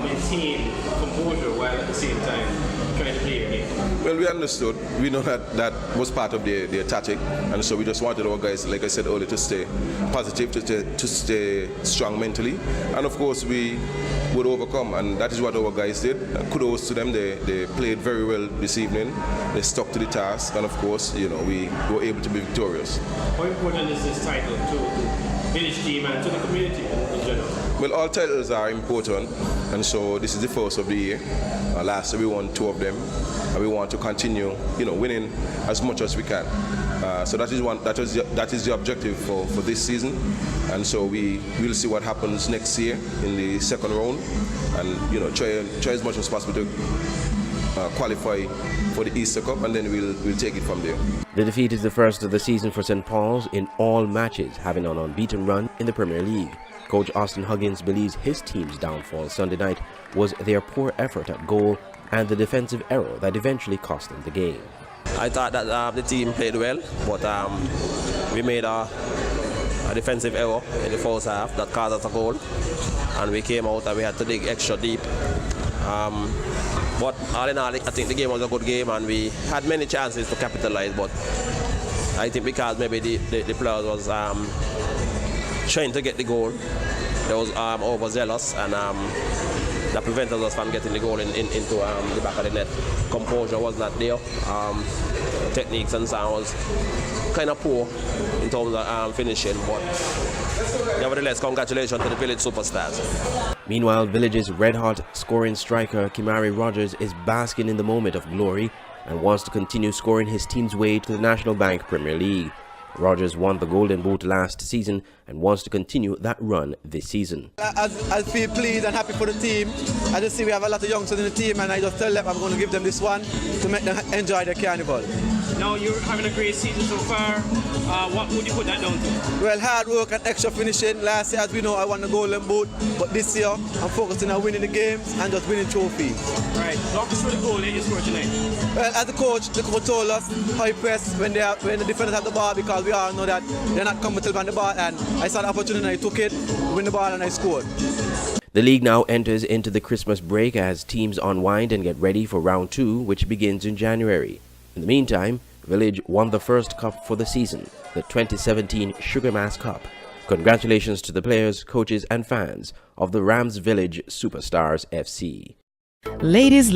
maintain composure while at the same time trying to play your game? Well, we understood. We know that was part of their tactic, and so we just wanted our guys, like I said earlier, to stay positive, to stay strong mentally, and of course we would overcome, and that is what our guys did. Kudos to them. They played very well this evening. They stuck to the task, and of course, we were able to be victorious. How important is this title to the Village team and to the community in general? Well, all titles are important, and so this is the first of the year. Last year we won 2 of them, and we want to continue, winning as much as we can. So that is the objective for this season, and so we will see what happens next year in the second round, and try as much as possible to qualify for the Easter Cup, and then we'll take it from there. The defeat is the first of the season for St. Paul's in all matches, having an unbeaten run in the Premier League. Coach Austin Huggins believes his team's downfall Sunday night was their poor effort at goal and the defensive error that eventually cost them the game. I thought that the team played well, but we made a defensive error in the first half that caused us a goal, and we came out and we had to dig extra deep. But all in all, I think the game was a good game, and we had many chances to capitalize, but I think because maybe the players was trying to get the goal, they was overzealous, and that prevented us from getting the goal into the back of the net. Composure was not there. Techniques and sound was kind of poor in terms of finishing, but nevertheless, congratulations to the Village Superstars. Meanwhile, Village's red-hot scoring striker Kimari Rogers is basking in the moment of glory and wants to continue scoring his team's way to the National Bank Premier League. Rogers won the Golden Boot last season and wants to continue that run this season. I feel pleased and happy for the team. I just see we have a lot of youngsters in the team, and I just tell them I'm going to give them this one to make them enjoy the carnival. Now you're having a great season so far. What would you put that down to? Well, hard work and extra finishing. Last year, as we know, I won the Golden Boot, but this year I'm focusing on winning the games and just winning trophies. Right. Walk us through the goal that you scored tonight. Well, as the coach told us how he press when the defenders have the ball, because we all know that they're not comfortable on the ball, and I saw the opportunity and I took it, win the ball, and I scored. The league now enters into the Christmas break as teams unwind and get ready for round 2, which begins in January. In the meantime, Village won the first cup for the season, the 2017 Sugar Mass Cup. Congratulations to the players, coaches and fans of the Rams Village Superstars FC. Ladies,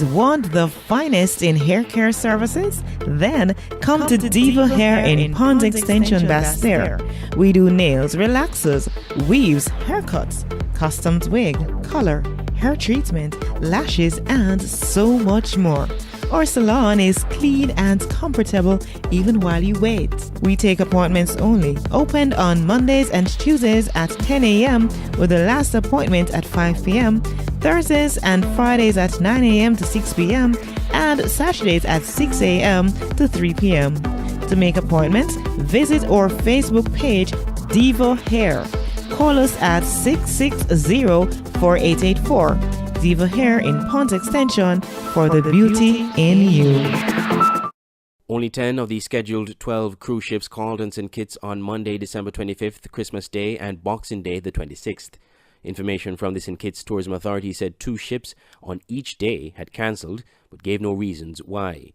want the finest in hair care services? Then come to Diva Hair in Pond Extension, Basse-Terre. We do nails, relaxers, weaves, haircuts, customs wig, color, hair treatment, lashes, and so much more. Our salon is clean and comfortable even while you wait. We take appointments only. Opened on Mondays and Tuesdays at 10 a.m. with the last appointment at 5 p.m. Thursdays and Fridays at 9 a.m. to 6 p.m. and Saturdays at 6 a.m. to 3 p.m. To make appointments, visit our Facebook page, Diva Hair. Call us at 660-4884. Diva Hair in Pond Extension for the beauty in you. Only 10 of the scheduled 12 cruise ships called on St. Kitts on Monday, December 25th, Christmas Day, and Boxing Day, the 26th. Information from the St. Kitts Tourism Authority said 2 ships on each day had cancelled, but gave no reasons why.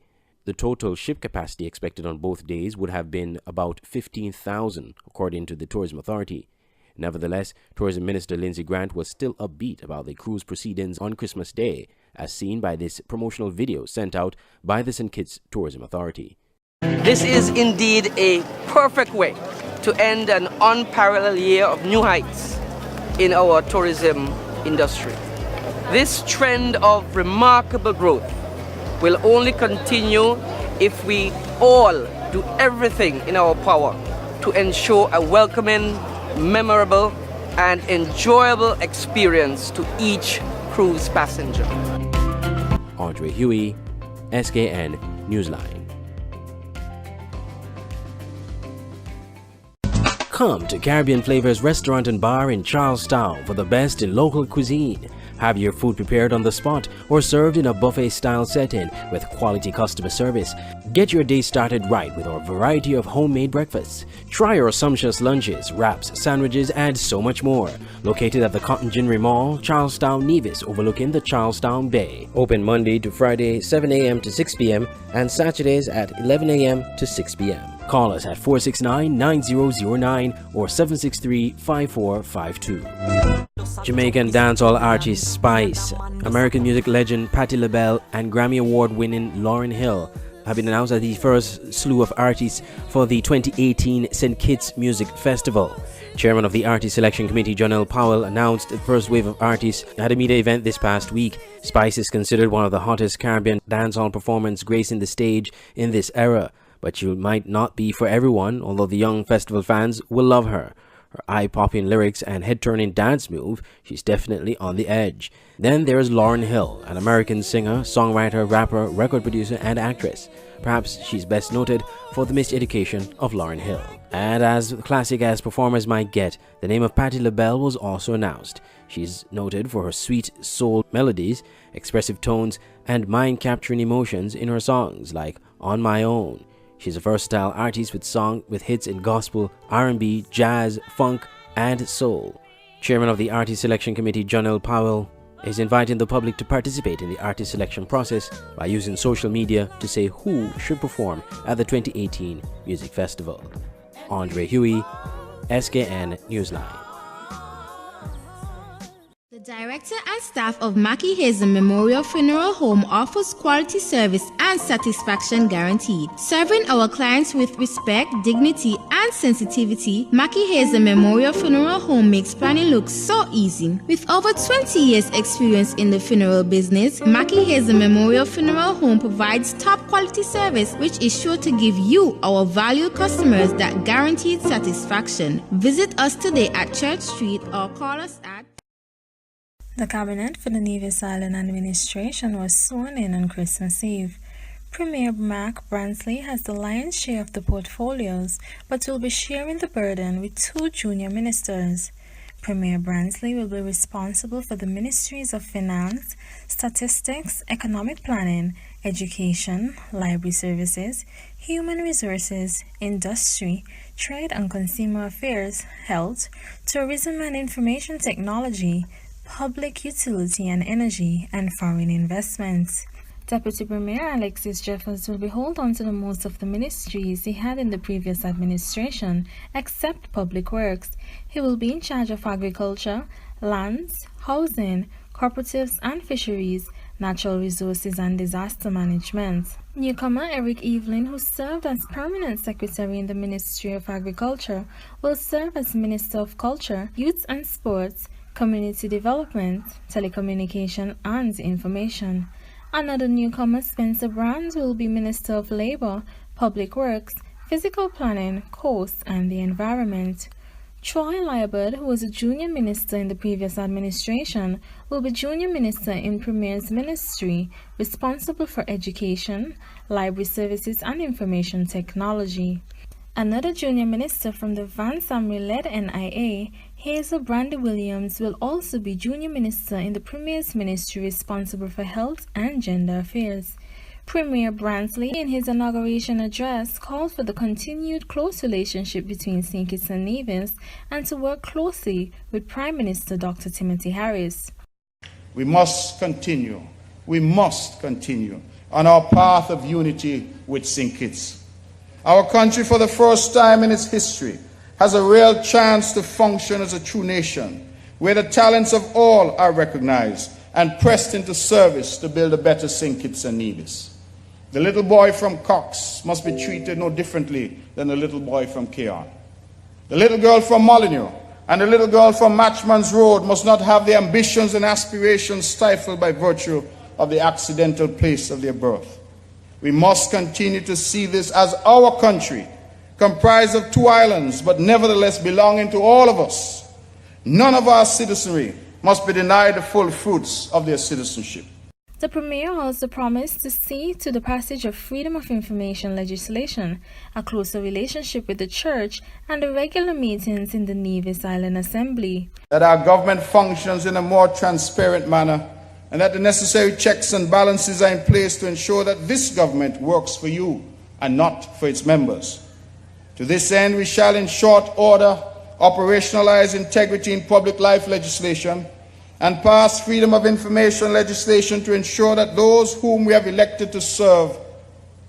The total ship capacity expected on both days would have been about 15,000, according to the Tourism Authority. Nevertheless, Tourism Minister Lindsey Grant was still upbeat about the cruise proceedings on Christmas Day, as seen by this promotional video sent out by the St. Kitts Tourism Authority. This is indeed a perfect way to end an unparalleled year of new heights in our tourism industry. This trend of remarkable growth will only continue if we all do everything in our power to ensure a welcoming, memorable, and enjoyable experience to each cruise passenger. Andre Huey, SKN Newsline. Come to Caribbean Flavors Restaurant and Bar in Charlestown for the best in local cuisine. Have your food prepared on the spot or served in a buffet-style setting with quality customer service. Get your day started right with our variety of homemade breakfasts. Try our sumptuous lunches, wraps, sandwiches, and so much more. Located at the Cotton Ginnery Mall, Charlestown, Nevis, overlooking the Charlestown Bay. Open Monday to Friday, 7 a.m. to 6 p.m. and Saturdays at 11 a.m. to 6 p.m. Call us at 469-9009 or 763-5452. Jamaican dancehall artist Spice, American music legend Patti LaBelle, and Grammy Award-winning Lauryn Hill have been announced as the first slew of artists for the 2018 St. Kitts Music Festival. Chairman of the Artist Selection Committee, Jonell Powell, announced the first wave of artists at a media event this past week. Spice is considered one of the hottest Caribbean dancehall performers gracing the stage in this era, but she might not be for everyone, although the young festival fans will love her. Her eye-popping lyrics and head-turning dance move, she's definitely on the edge. Then there's Lauryn Hill, an American singer, songwriter, rapper, record producer, and actress. Perhaps she's best noted for the miseducation of Lauryn Hill. And as classic as performers might get, the name of Patti LaBelle was also announced. She's noted for her sweet soul melodies, expressive tones, and mind-capturing emotions in her songs like On My Own. She's a versatile artist with hits in gospel, R&B, jazz, funk, and soul. Chairman of the Artist Selection Committee, Jonell Powell, is inviting the public to participate in the artist selection process by using social media to say who should perform at the 2018 Music Festival. Andre Huey, SKN Newsline. The director and staff of Mackie Hazen Memorial Funeral Home offers quality service and satisfaction guaranteed. Serving our clients with respect, dignity, and sensitivity, Mackie Hazen Memorial Funeral Home makes planning look so easy. With over 20 years experience in the funeral business, Mackie Hazen Memorial Funeral Home provides top quality service which is sure to give you, our valued customers, that guaranteed satisfaction. Visit us today at Church Street or call us at... The cabinet for the Nevis Island administration was sworn in on Christmas Eve. Premier Mark Bransley has the lion's share of the portfolios, but will be sharing the burden with two junior ministers. Premier Bransley will be responsible for the Ministries of Finance, Statistics, Economic Planning, Education, Library Services, Human Resources, Industry, Trade and Consumer Affairs, Health, Tourism and Information Technology, Public Utility and Energy, and Foreign Investments. Deputy Premier Alexis Jeffers will be hold on to the most of the ministries he had in the previous administration, except Public Works. He will be in charge of Agriculture, Lands, Housing, Cooperatives and Fisheries, Natural Resources and Disaster Management. Newcomer Eric Evelyn, who served as Permanent Secretary in the Ministry of Agriculture, will serve as Minister of Culture, Youth and Sports, Community Development, Telecommunication and Information. Another newcomer, Spencer Brands, will be Minister of Labour, Public Works, Physical Planning, Coast and the Environment. Troy Liebert, who was a junior minister in the previous administration, will be junior minister in Premier's ministry, responsible for education, library services and information technology. Another junior minister from the Van Samri-led NIA, Hazel Brandy Williams, will also be junior minister in the Premier's ministry responsible for health and gender affairs. Premier Bransley, in his inauguration address, called for the continued close relationship between St. Kitts and Nevis and to work closely with Prime Minister Dr. Timothy Harris. We must continue on our path of unity with St. Kitts. Our country, for the first time in its history, has a real chance to function as a true nation, where the talents of all are recognized and pressed into service to build a better St. Kitts and Nevis. The little boy from Cox must be treated no differently than the little boy from Keon. The little girl from Molyneux and the little girl from Matchman's Road must not have their ambitions and aspirations stifled by virtue of the accidental place of their birth. We must continue to see this as our country, comprised of 2 islands, but nevertheless belonging to all of us. None of our citizenry must be denied the full fruits of their citizenship. The Premier also promised to see to the passage of freedom of information legislation, a closer relationship with the Church, and the regular meetings in the Nevis Island Assembly. That our government functions in a more transparent manner, and that the necessary checks and balances are in place to ensure that this government works for you and not for its members. To this end, we shall in short order operationalize integrity in public life legislation and pass freedom of information legislation to ensure that those whom we have elected to serve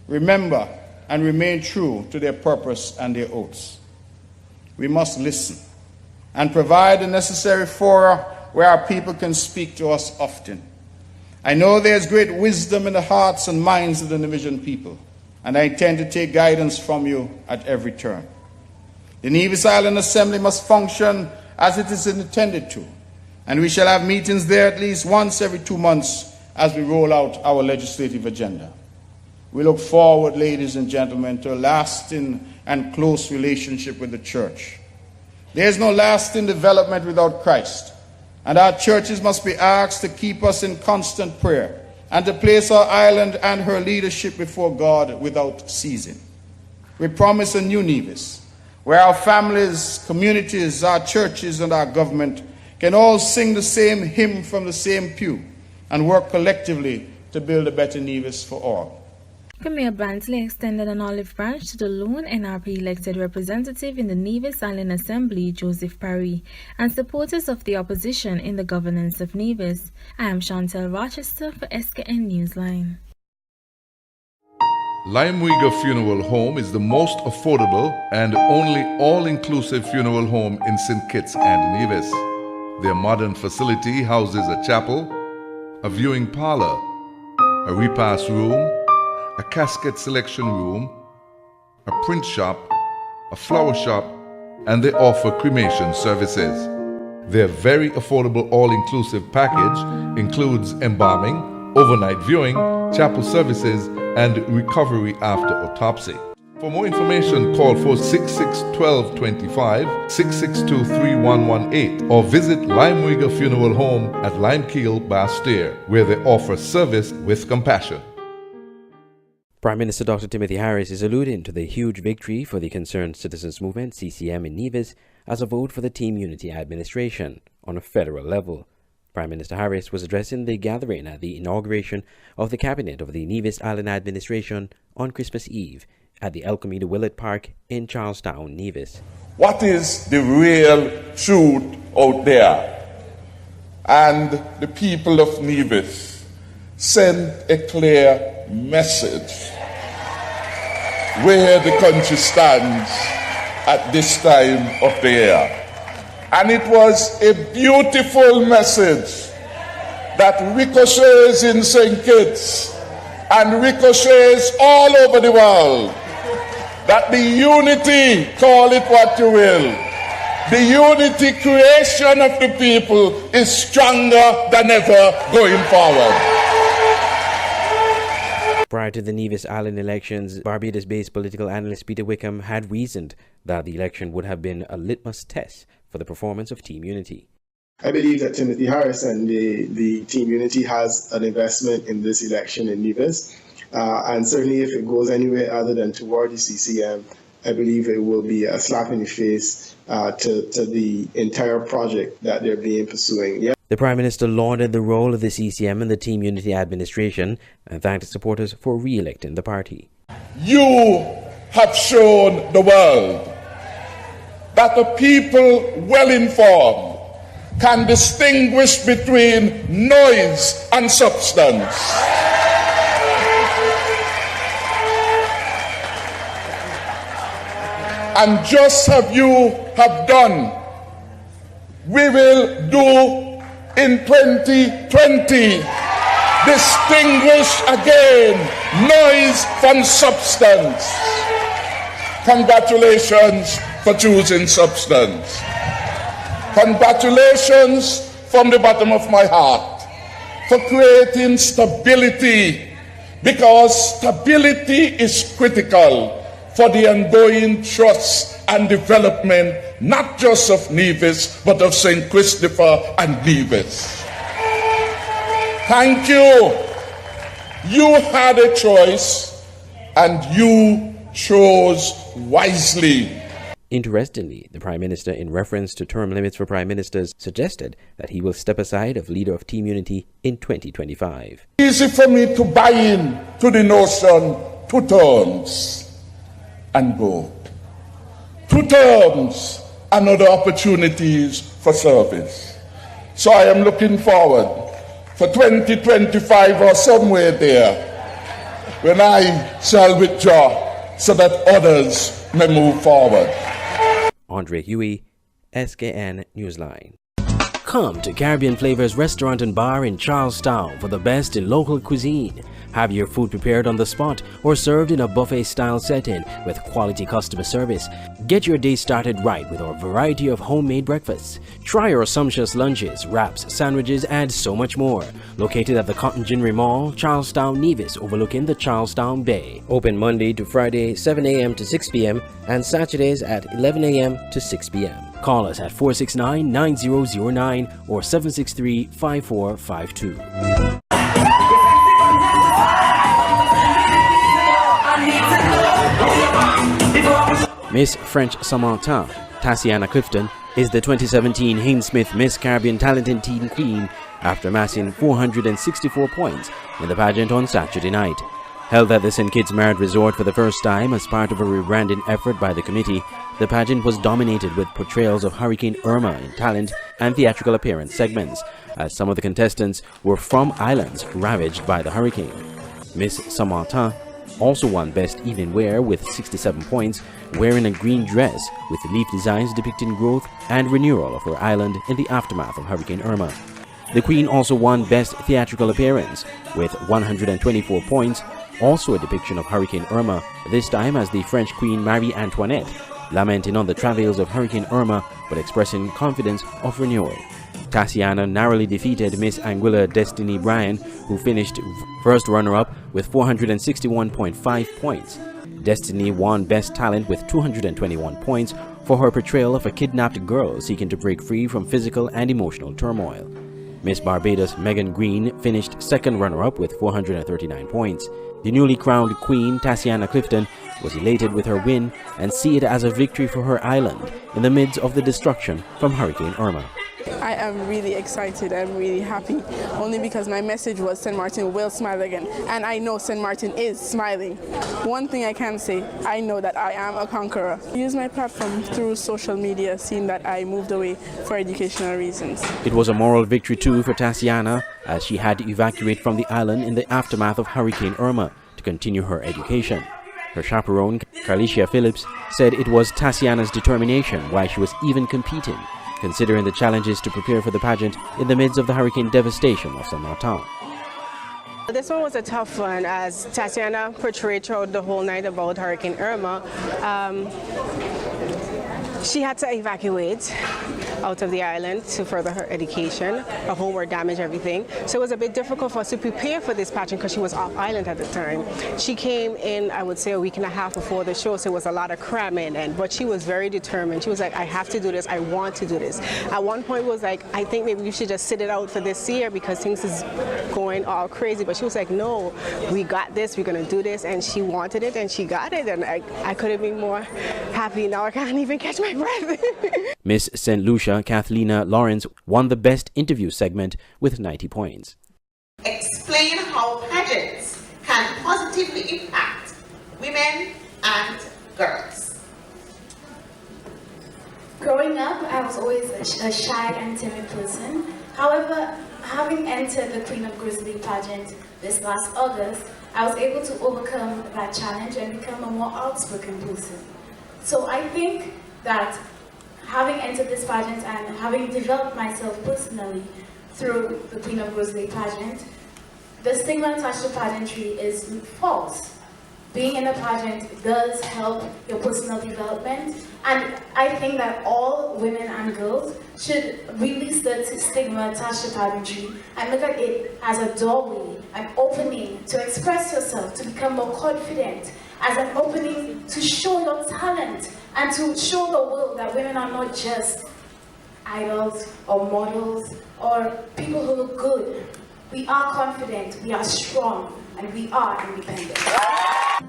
remember and remain true to their purpose and their oaths. We must listen and provide the necessary fora where our people can speak to us often. I know there's great wisdom in the hearts and minds of the Nevisian people, and I intend to take guidance from you at every turn. The Nevis Island Assembly must function as it is intended to, and we shall have meetings there at least once every 2 months as we roll out our legislative agenda. We look forward, ladies and gentlemen, to a lasting and close relationship with the Church. There is no lasting development without Christ, and our churches must be asked to keep us in constant prayer and to place our island and her leadership before God without ceasing. We promise a new Nevis, where our families, communities, our churches, and our government can all sing the same hymn from the same pew and work collectively to build a better Nevis for all. Premier Brantley extended an olive branch to the lone NRP-elected representative in the Nevis Island Assembly, Joseph Parry, and supporters of the opposition in the governance of Nevis. I am Chantel Rochester for SKN Newsline. Limeweger Funeral Home is the most affordable and only all-inclusive funeral home in St. Kitts and Nevis. Their modern facility houses a chapel, a viewing parlor, a repast room, a casket selection room, a print shop, a flower shop, and they offer cremation services. Their very affordable all-inclusive package includes embalming, overnight viewing, chapel services, and recovery after autopsy. For more information, call 466-1225, 662-3118, or visit Limeweger Funeral Home at Limekeel, Basse-Terre, where they offer service with compassion. Prime Minister Dr. Timothy Harris is alluding to the huge victory for the Concerned Citizens Movement, CCM, in Nevis as a vote for the Team Unity administration on a federal level. Prime Minister Harris was addressing the gathering at the inauguration of the cabinet of the Nevis Island administration on Christmas Eve at the El Camino Willett Park in Charlestown, Nevis. What is the real truth out there? And the people of Nevis sent a clear message where the country stands at this time of the year. And it was a beautiful message that ricochets in St. Kitts and ricochets all over the world. That the unity, call it what you will, the unity creation of the people is stronger than ever going forward. Prior to the Nevis Island elections, Barbados-based political analyst Peter Wickham had reasoned that the election would have been a litmus test for the performance of Team Unity. I believe that Timothy Harris and the Team Unity has an investment in this election in Nevis. And certainly if it goes anywhere other than toward the CCM, I believe it will be a slap in the face to the entire project that they're being pursuing. Yeah. The Prime Minister lauded the role of the CCM and the Team Unity administration and thanked its supporters for re-electing the party. You have shown the world that the people well informed can distinguish between noise and substance. And just as you have done, we will do in 2020. Distinguish again noise from substance. Congratulations for choosing substance. Congratulations from the bottom of my heart for creating stability, because stability is critical for the ongoing trust and development, not just of Nevis, but of St. Christopher and Nevis. Thank you. You had a choice and you chose wisely. Interestingly, the Prime Minister, in reference to term limits for Prime Ministers, suggested that he will step aside as leader of Team Unity in 2025. Easy for me to buy in to the notion 2 terms and go. 2 terms and other opportunities for service. So I am looking forward for 2025 or somewhere there when I shall withdraw so that others may move forward. Andre Huey, SKN Newsline. Come to Caribbean Flavors Restaurant and Bar in Charlestown for the best in local cuisine. Have your food prepared on the spot or served in a buffet-style setting with quality customer service. Get your day started right with our variety of homemade breakfasts. Try our sumptuous lunches, wraps, sandwiches, and so much more. Located at the Cotton Ginnery Mall, Charlestown, Nevis, overlooking the Charlestown Bay. Open Monday to Friday, 7 a.m. to 6 p.m. and Saturdays at 11 a.m. to 6 p.m. Call us at 469-9009 or 763-5452. Miss French Saint-Martin, Tatiana Clifton, is the 2017 Haynes Smith Miss Caribbean Talent and Teen Queen after amassing 464 points in the pageant on Saturday night. Held at the St. Kitts Marriott Resort for the first time as part of a rebranding effort by the committee, the pageant was dominated with portrayals of Hurricane Irma in talent and theatrical appearance segments, as some of the contestants were from islands ravaged by the hurricane. Miss Saint-Martin also won Best Evening Wear with 67 points, wearing a green dress with leaf designs depicting growth and renewal of her island in the aftermath of Hurricane Irma. The Queen also won Best Theatrical Appearance with 124 points, also a depiction of Hurricane Irma, this time as the French Queen Marie Antoinette, lamenting on the travails of Hurricane Irma but expressing confidence of renewal. Tatiana narrowly defeated Miss Anguilla Destiny Bryan, who finished first runner-up with 461.5 points. Destiny won Best Talent with 221 points for her portrayal of a kidnapped girl seeking to break free from physical and emotional turmoil. Miss Barbados Megan Green finished second runner-up with 439 points. The newly crowned Queen, Tatiana Clifton, was elated with her win and see it as a victory for her island in the midst of the destruction from Hurricane Irma. I am really excited. I'm really happy, only because my message was St. Martin will smile again, and I know St. Martin is smiling. One thing I can say, I know that I am a conqueror. I use my platform through social media, seeing that I moved away for educational reasons. It was a moral victory too for Tatiana, as she had to evacuate from the island in the aftermath of Hurricane Irma to continue her education. Her chaperone, Carlicia Phillips, said it was Tatiana's determination why she was even competing, considering the challenges to prepare for the pageant in the midst of the hurricane devastation of St. Martin. This one was a tough one, as Tatiana portrayed throughout the whole night about Hurricane Irma. She had to evacuate out of the island to further her education. Her home were damaged, everything. So it was a bit difficult for us to prepare for this pageant because she was off island at the time. She came in, I would say, a week and a half before the show, so it was a lot of cramming. But she was very determined. She was like, I have to do this. I want to do this. At one point, was like, I think maybe we should just sit it out for this year because things is going all crazy. But she was like, no, we got this. We're going to do this. And she wanted it, and she got it. And I couldn't be more happy. Now I can't even catch my breath. Miss St. Lucia, Kathlina Lawrence, won the Best Interview segment with 90 points. Explain how pageants can positively impact women and girls. Growing up, I was always a shy and timid person. However, having entered the Queen of Grizzly pageant this last August, I was able to overcome that challenge and become a more outspoken person. So I think that having entered this pageant and having developed myself personally through the Queen of Grizzly pageant, the stigma attached to pageantry is false. Being in a pageant does help your personal development, and I think that all women and girls should release the stigma attached to pageantry and look at it as a doorway, an opening to express yourself, to become more confident, as an opening to show your talent and to show the world that women are not just idols or models or people who look good. We are confident, we are strong, and we are independent.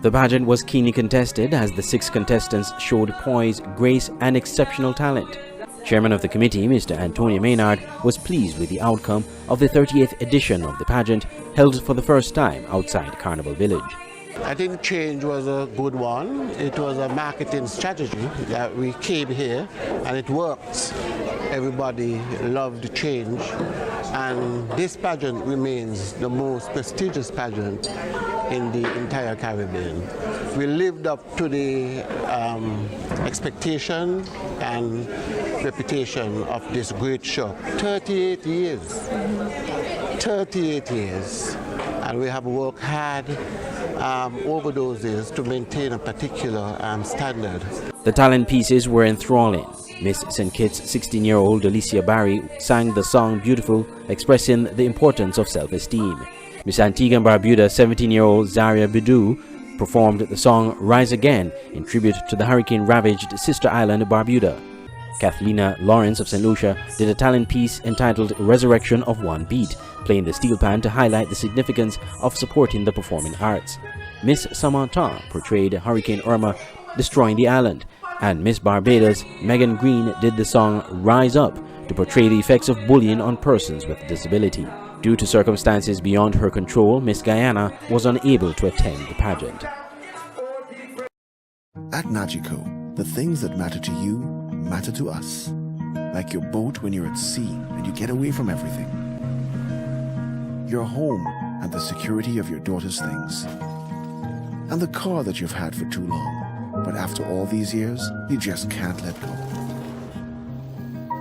The pageant was keenly contested as the 6 contestants showed poise, grace, and exceptional talent. Chairman of the committee, Mr. Antonio Maynard, was pleased with the outcome of the 38th edition of the pageant, held for the first time outside Carnival Village. I think change was a good one. It was a marketing strategy that we came here and it worked. Everybody loved change, and this pageant remains the most prestigious pageant in the entire Caribbean. We lived up to the expectation and reputation of this great show. 38 years. 38 years. And we have worked hard over those years to maintain a particular standard. The talent pieces were enthralling. Miss St. Kitts' 16-year-old Alicia Barry sang the song Beautiful, expressing the importance of self-esteem. Miss Antigua and Barbuda 17-year-old Zaria Bidu performed the song Rise Again in tribute to the hurricane-ravaged sister island Barbuda. Kathlina Lawrence of St. Lucia did a talent piece entitled Resurrection of One Beat, playing the steel pan to highlight the significance of supporting the performing arts. Miss Samantan portrayed Hurricane Irma destroying the island, and Miss Barbados Megan Green did the song Rise Up to portray the effects of bullying on persons with disability. Due to circumstances beyond her control, Miss Guyana was unable to attend the pageant. At Nagico, the things that matter to you matter to us. Like your boat when you're at sea and you get away from everything. Your home and the security of your daughter's things. And the car that you've had for too long, but after all these years, you just can't let go.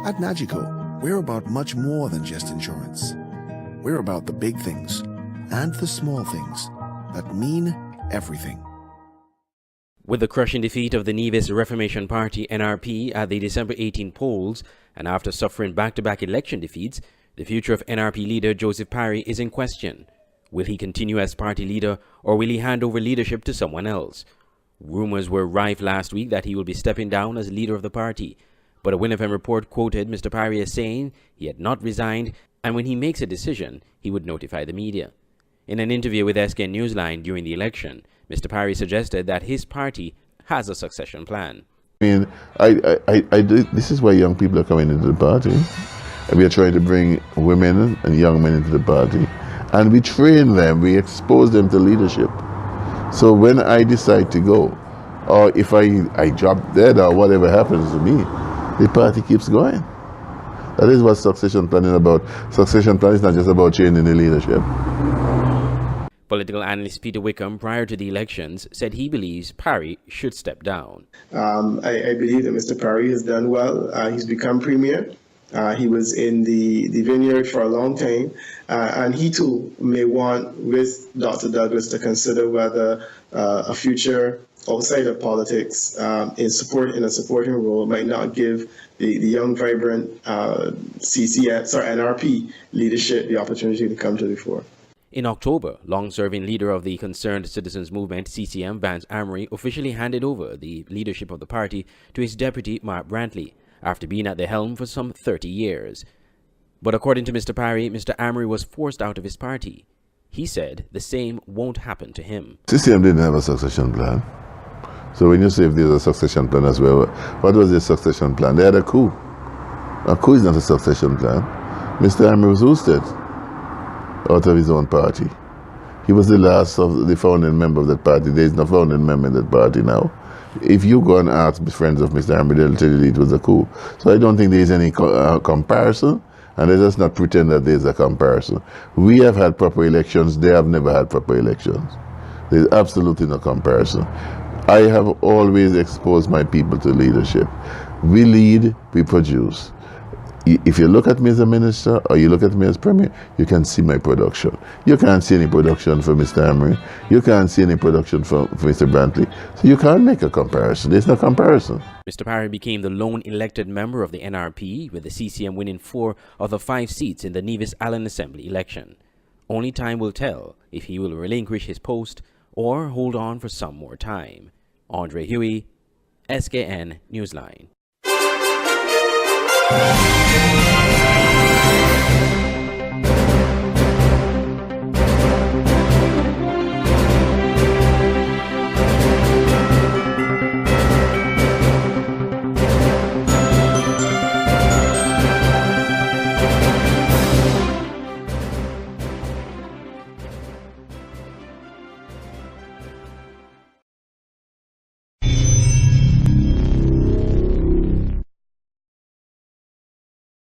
At Nagico, we're about much more than just insurance. We're about the big things and the small things that mean everything. With the crushing defeat of the Nevis Reformation Party NRP at the December 18 polls, and after suffering back-to-back election defeats, the future of NRP leader Joseph Parry is in question. Will he continue as party leader, or will he hand over leadership to someone else? Rumors were rife last week that he will be stepping down as leader of the party, but a Win FM report quoted Mr. Parry as saying he had not resigned, and when he makes a decision, he would notify the media. In an interview with SKN Newsline during the election, Mr. Parry suggested that his party has a succession plan. I mean, this is why young people are coming into the party. We are trying to bring women and young men into the party. And we train them, we expose them to leadership. So when I decide to go, or if I drop dead or whatever happens to me, the party keeps going. That is what succession planning is about. Succession planning is not just about changing the leadership. Political analyst Peter Wickham, prior to the elections, said he believes Parry should step down. I believe that Mr. Parry has done well. He's become premier. He was in the vineyard for a long time, and he too may want, with Dr. Douglas, to consider whether a future outside of politics in a supporting role might not give the young, vibrant NRP leadership the opportunity to come to the fore. In October, long-serving leader of the Concerned Citizens Movement, CCM, Vance Amory, officially handed over the leadership of the party to his deputy, Mark Brantley, after being at the helm for some 30 years. But according to Mr. Parry, Mr. Amory was forced out of his party. He said the same won't happen to him. CCM didn't have a succession plan. So when you say if there's a succession plan as well, what was their succession plan? They had a coup. A coup is not a succession plan. Mr. Amory was ousted out of his own party. He was the last of the founding member of that party. There is no founding member in that party now. If you go and ask the friends of Mr. Amory, they'll tell you it was a coup. So I don't think there is any comparison, and let us not pretend that there is a comparison. We have had proper elections. They have never had proper elections. There is absolutely no comparison. I have always exposed my people to leadership. We lead, we produce. If you look at me as a minister or you look at me as premier, you can see my production. You can't see any production for Mr. Emery. You can't see any production for Mr. Brantley. So you can't make a comparison. There's no comparison. Mr. Parry became the lone elected member of the NRP, with the CCM winning 4 of the 5 seats in the Nevis Island Assembly election. Only time will tell if he will relinquish his post or hold on for some more time. Andre Huey, SKN Newsline.